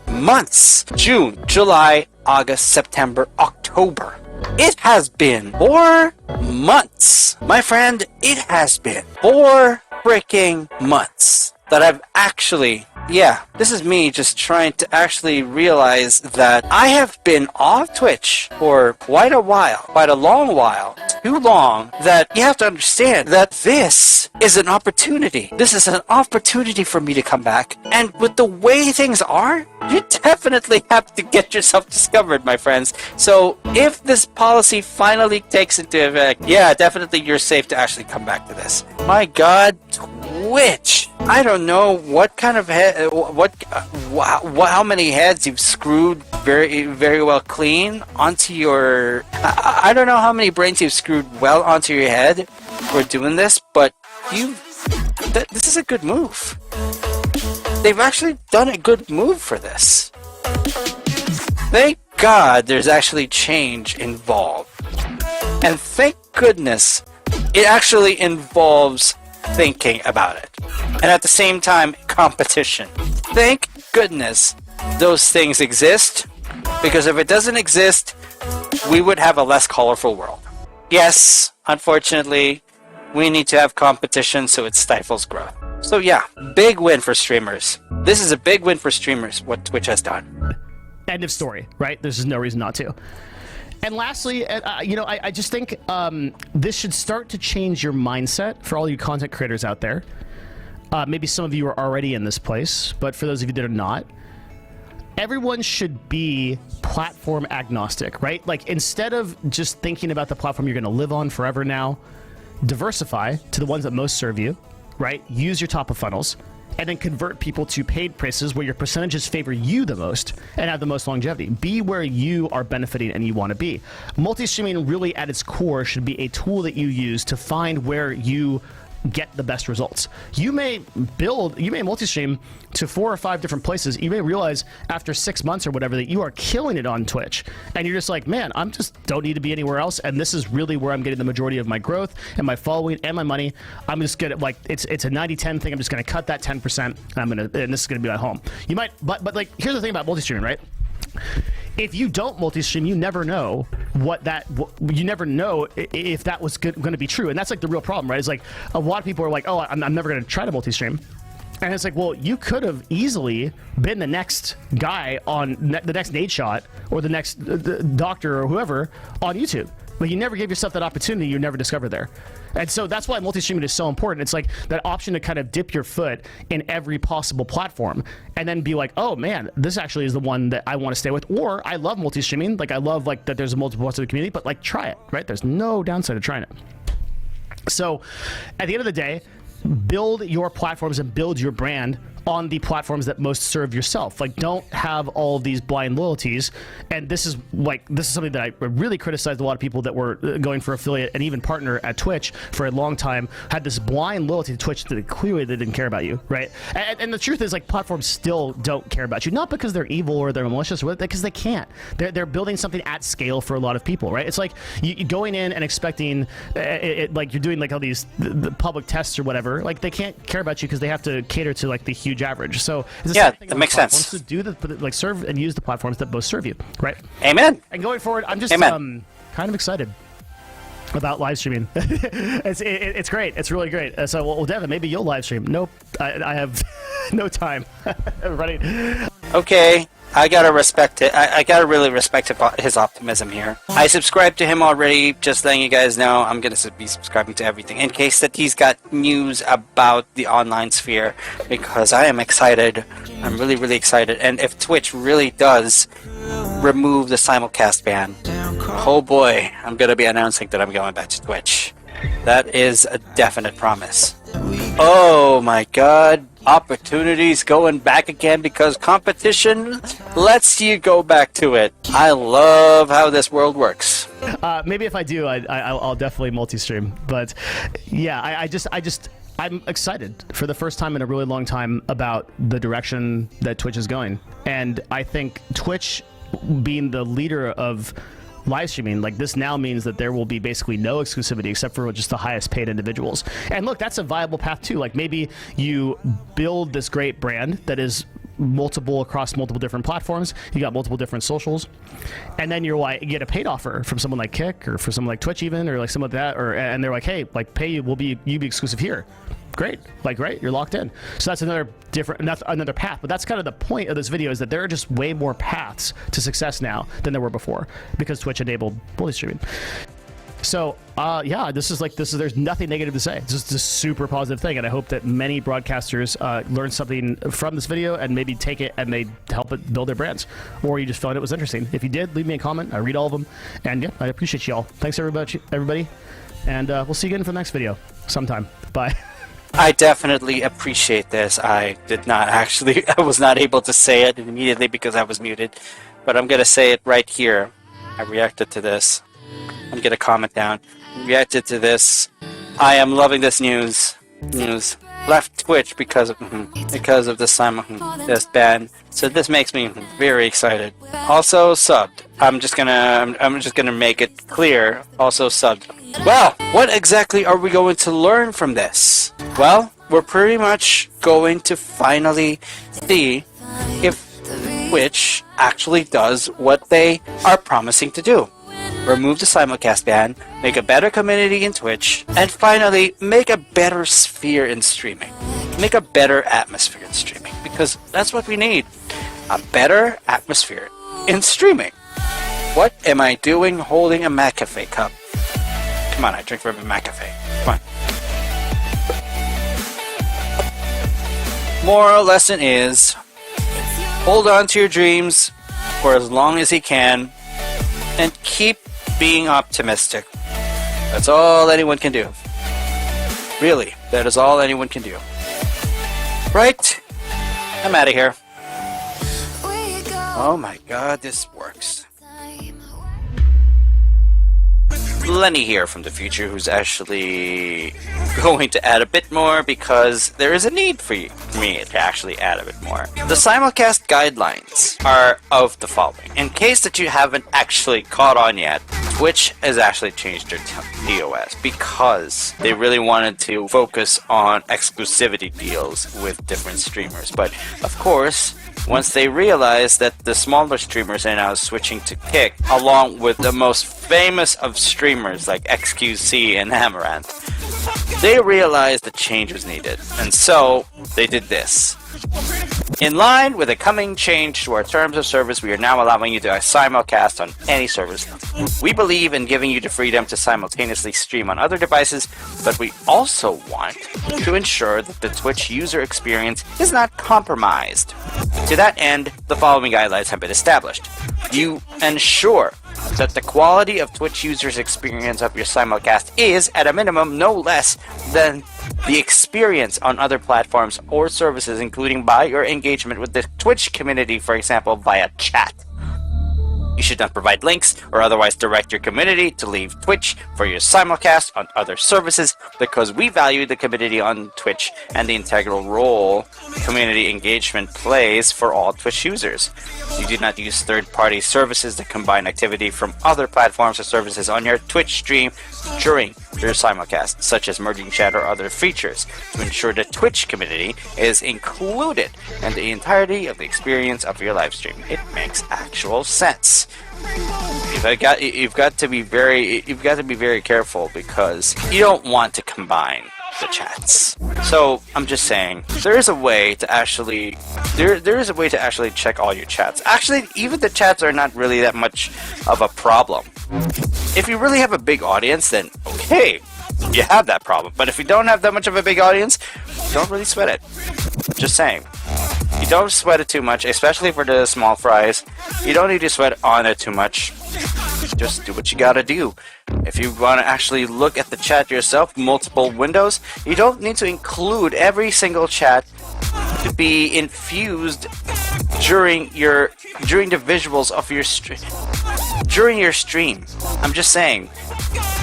months. June, July, August, September, October. It has been 4 months. My friend, it has been 4 freaking months that I've actually, this is me just trying to actually realize that I have been off Twitch for quite a while, quite a long while, too long, that you have to understand that this is an opportunity. This is an opportunity for me to come back. And with the way things are, you definitely have to get yourself discovered, my friends. So if this policy finally takes into effect, definitely you're safe to actually come back to this. My god, Twitch. I don't know what kind of head, how many heads you've screwed very, very well clean onto your. I don't know how many brains you've screwed well onto your head for doing this, but this is a good move. They've actually done a good move for this. Thank God there's actually change involved, and thank goodness it actually involves thinking about it, and at the same time competition. Thank goodness those things exist, because if it doesn't exist, we would have a less colorful world. Yes, unfortunately, we need to have competition so it stifles growth. So big win for streamers. This is a big win for streamers, what Twitch has done. End of story, right? There's just no reason not to. And lastly, I just think this should start to change your mindset for all you content creators out there. Maybe some of you are already in this place, but for those of you that are not, everyone should be platform agnostic, right? Like, instead of just thinking about the platform you're going to live on forever now, diversify to the ones that most serve you, right? Use your top of funnels, and then convert people to paid places where your percentages favor you the most and have the most longevity. Be where you are benefiting and you want to be. Multi-streaming really at its core should be a tool that you use to find where you get the best results. You may multi-stream to 4 or 5 different places. You may realize after 6 months or whatever that you are killing it on Twitch, and you're just like, man, I'm just don't need to be anywhere else, and this is really where I'm getting the majority of my growth and my following and my money. I'm just gonna, like, it's a 90-10 thing. I'm just gonna cut that 10%, and this is gonna be my home. You might, but like, here's the thing about multi-streaming, right? If you don't multi-stream, you never know you never know if that was going to be true. And that's like the real problem, right? It's like a lot of people are like, oh, I'm never going to try to multi-stream. And it's like, well, you could have easily been the next guy on the next Nade Shot or the next doctor or whoever on YouTube. But you never gave yourself that opportunity, you never discovered there. And so that's why multi-streaming is so important. It's like that option to kind of dip your foot in every possible platform and then be like, oh man, this actually is the one that I want to stay with. Or I love multi-streaming. Like I love like that there's multiple parts of the community, but like try it, right? There's no downside to trying it. So at the end of the day, build your platforms and build your brand on the platforms that most serve yourself. Like, don't have all of these blind loyalties. And this is something that I really criticized a lot of people that were going for affiliate and even partner at Twitch for a long time, had this blind loyalty to Twitch that clearly they didn't care about you, right? And the truth is, like, platforms still don't care about you, not because they're evil or they're malicious, or because they can't. They're building something at scale for a lot of people, right? It's like you going in and expecting, like you're doing like all these the public tests or whatever. Like they can't care about you because they have to cater to like the huge average. So it's the same thing that makes sense. To do like serve and use the platforms that both serve you, right? Amen. And going forward, I'm just kind of excited about live streaming. it's great. It's really great. So, well, Devin, maybe you'll live stream. Nope, I have no time. Everybody. Okay, I gotta respect it. I gotta really respect his optimism here. I subscribe to him already. Just letting you guys know, I'm gonna be subscribing to everything in case that he's got news about the online sphere, because I am excited. I'm really, really excited. And if Twitch really does remove the simulcast ban, oh boy, I'm gonna be announcing that I'm going back to Twitch. That is a definite promise. Oh my god, opportunities going back again because competition lets you go back to it. I love how this world works. Maybe if I do, I'll definitely multi-stream. But yeah, I'm excited for the first time in a really long time about the direction that Twitch is going. And I think Twitch being the leader of live streaming, like this now means that there will be basically no exclusivity except for just the highest paid individuals. And look, that's a viable path too. Like maybe you build this great brand that is multiple across multiple different platforms. You got multiple different socials, and then you're like, you get a paid offer from someone like Kick or for someone like Twitch even, or like someone like that, and they're like, hey, like pay you, you be exclusive here. Great, like great, you're locked in. So that's another path. But that's kind of the point of this video, is that there are just way more paths to success now than there were before because Twitch enabled multi streaming. So yeah, there's nothing negative to say. It's just a super positive thing, and I hope that many broadcasters learn something from this video and maybe take it and they help it build their brands, or you just found it was interesting. If you did, leave me a comment. I read all of them, and yeah, I appreciate y'all. Thanks everybody, and we'll see you again for the next video sometime. Bye. I definitely appreciate this. I was not able to say it immediately because I was muted, but I'm gonna say it right here. I reacted to this. I'm gonna comment down. Reacted to this. I am loving this news. Left Twitch because of this ban. So this makes me very excited. Also subbed. I'm just gonna make it clear. Also subbed. Well, what exactly are we going to learn from this? Well, we're pretty much going to finally see if Twitch actually does what they are promising to do. Remove the simulcast ban, make a better community in Twitch, and finally make a better sphere in streaming. Make a better atmosphere in streaming, because that's what we need. A better atmosphere in streaming. What am I doing holding a McCafe cup? Come on, I drink from a McCafe. Come on. Moral lesson is, hold on to your dreams for as long as you can, and keep being optimistic. That's all anyone can do. Really, that is all anyone can do. Right? I'm out of here. Oh my god, this works. Lenny here from the future, who's actually going to add a bit more because there is a need for me to actually add a bit more. The simulcast guidelines are of the following. In case that you haven't actually caught on yet, Twitch has actually changed their TOS because they really wanted to focus on exclusivity deals with different streamers. But of course, once they realized that the smaller streamers are now switching to Kick, along with the most famous of streamers like XQC and Amaranth, they realized the change was needed. And so, they did this. In line with the coming change to our terms of service, we are now allowing you to simulcast on any service. We believe in giving you the freedom to simultaneously stream on other devices, but we also want to ensure that the Twitch user experience is not compromised. To that end, the following guidelines have been established. You ensure that the quality of Twitch users' experience of your simulcast is, at a minimum, no less than the experience on other platforms or services, including by your engagement with the Twitch community, for example, via chat. You should not provide links or otherwise direct your community to leave Twitch for your simulcast on other services, because we value the community on Twitch and the integral role community engagement plays for all Twitch users. You do not use third-party services that combine activity from other platforms or services on your Twitch stream during your simulcast, such as merging chat or other features, to ensure the Twitch community is included in the entirety of the experience of your live stream. It makes actual sense. You've got to be very careful, because you don't want to combine the chats. So I'm just saying, there is a way to actually check all your chats. Actually, even the chats are not really that much of a problem. If you really have a big audience, then okay, you have that problem. But if you don't have that much of a big audience, don't really sweat it. Just saying. You don't sweat it too much, especially for the small fries. You don't need to sweat on it too much. Just do what you gotta do. If you want to actually look at the chat yourself, multiple windows, you don't need to include every single chat to be infused during the visuals of your during your stream. I'm just saying,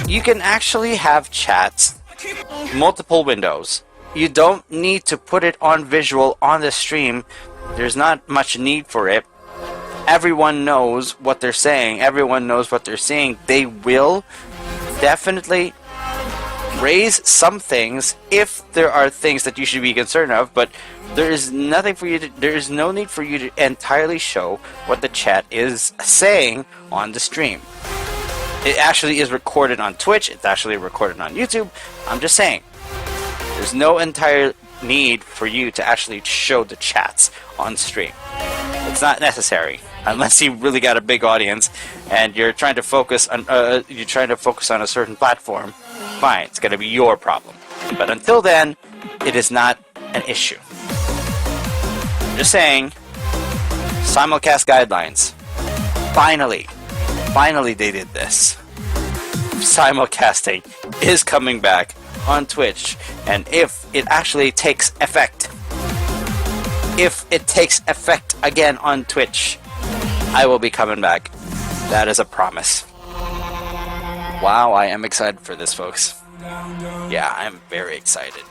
you can actually have chats, multiple windows. You don't need to put it on visual on the stream. There's not much need for it. Everyone knows what they're saying. Everyone knows what they're seeing. They will definitely raise some things if there are things that you should be concerned of, but there is no need for you to entirely show what the chat is saying on the stream. It actually is recorded on Twitch. It's actually recorded on YouTube. I'm just saying, there's no entire need for you to actually show the chats on stream. It's not necessary, unless you really got a big audience and you're trying to focus on a certain platform. Fine, it's going to be your problem. But until then, it is not an issue. I'm just saying, simulcast guidelines. Finally they did this. Simulcasting is coming back on Twitch, and if it actually takes effect, again on Twitch, I will be coming back. That is a promise. Wow, I am excited for this, folks. Yeah, I'm very excited.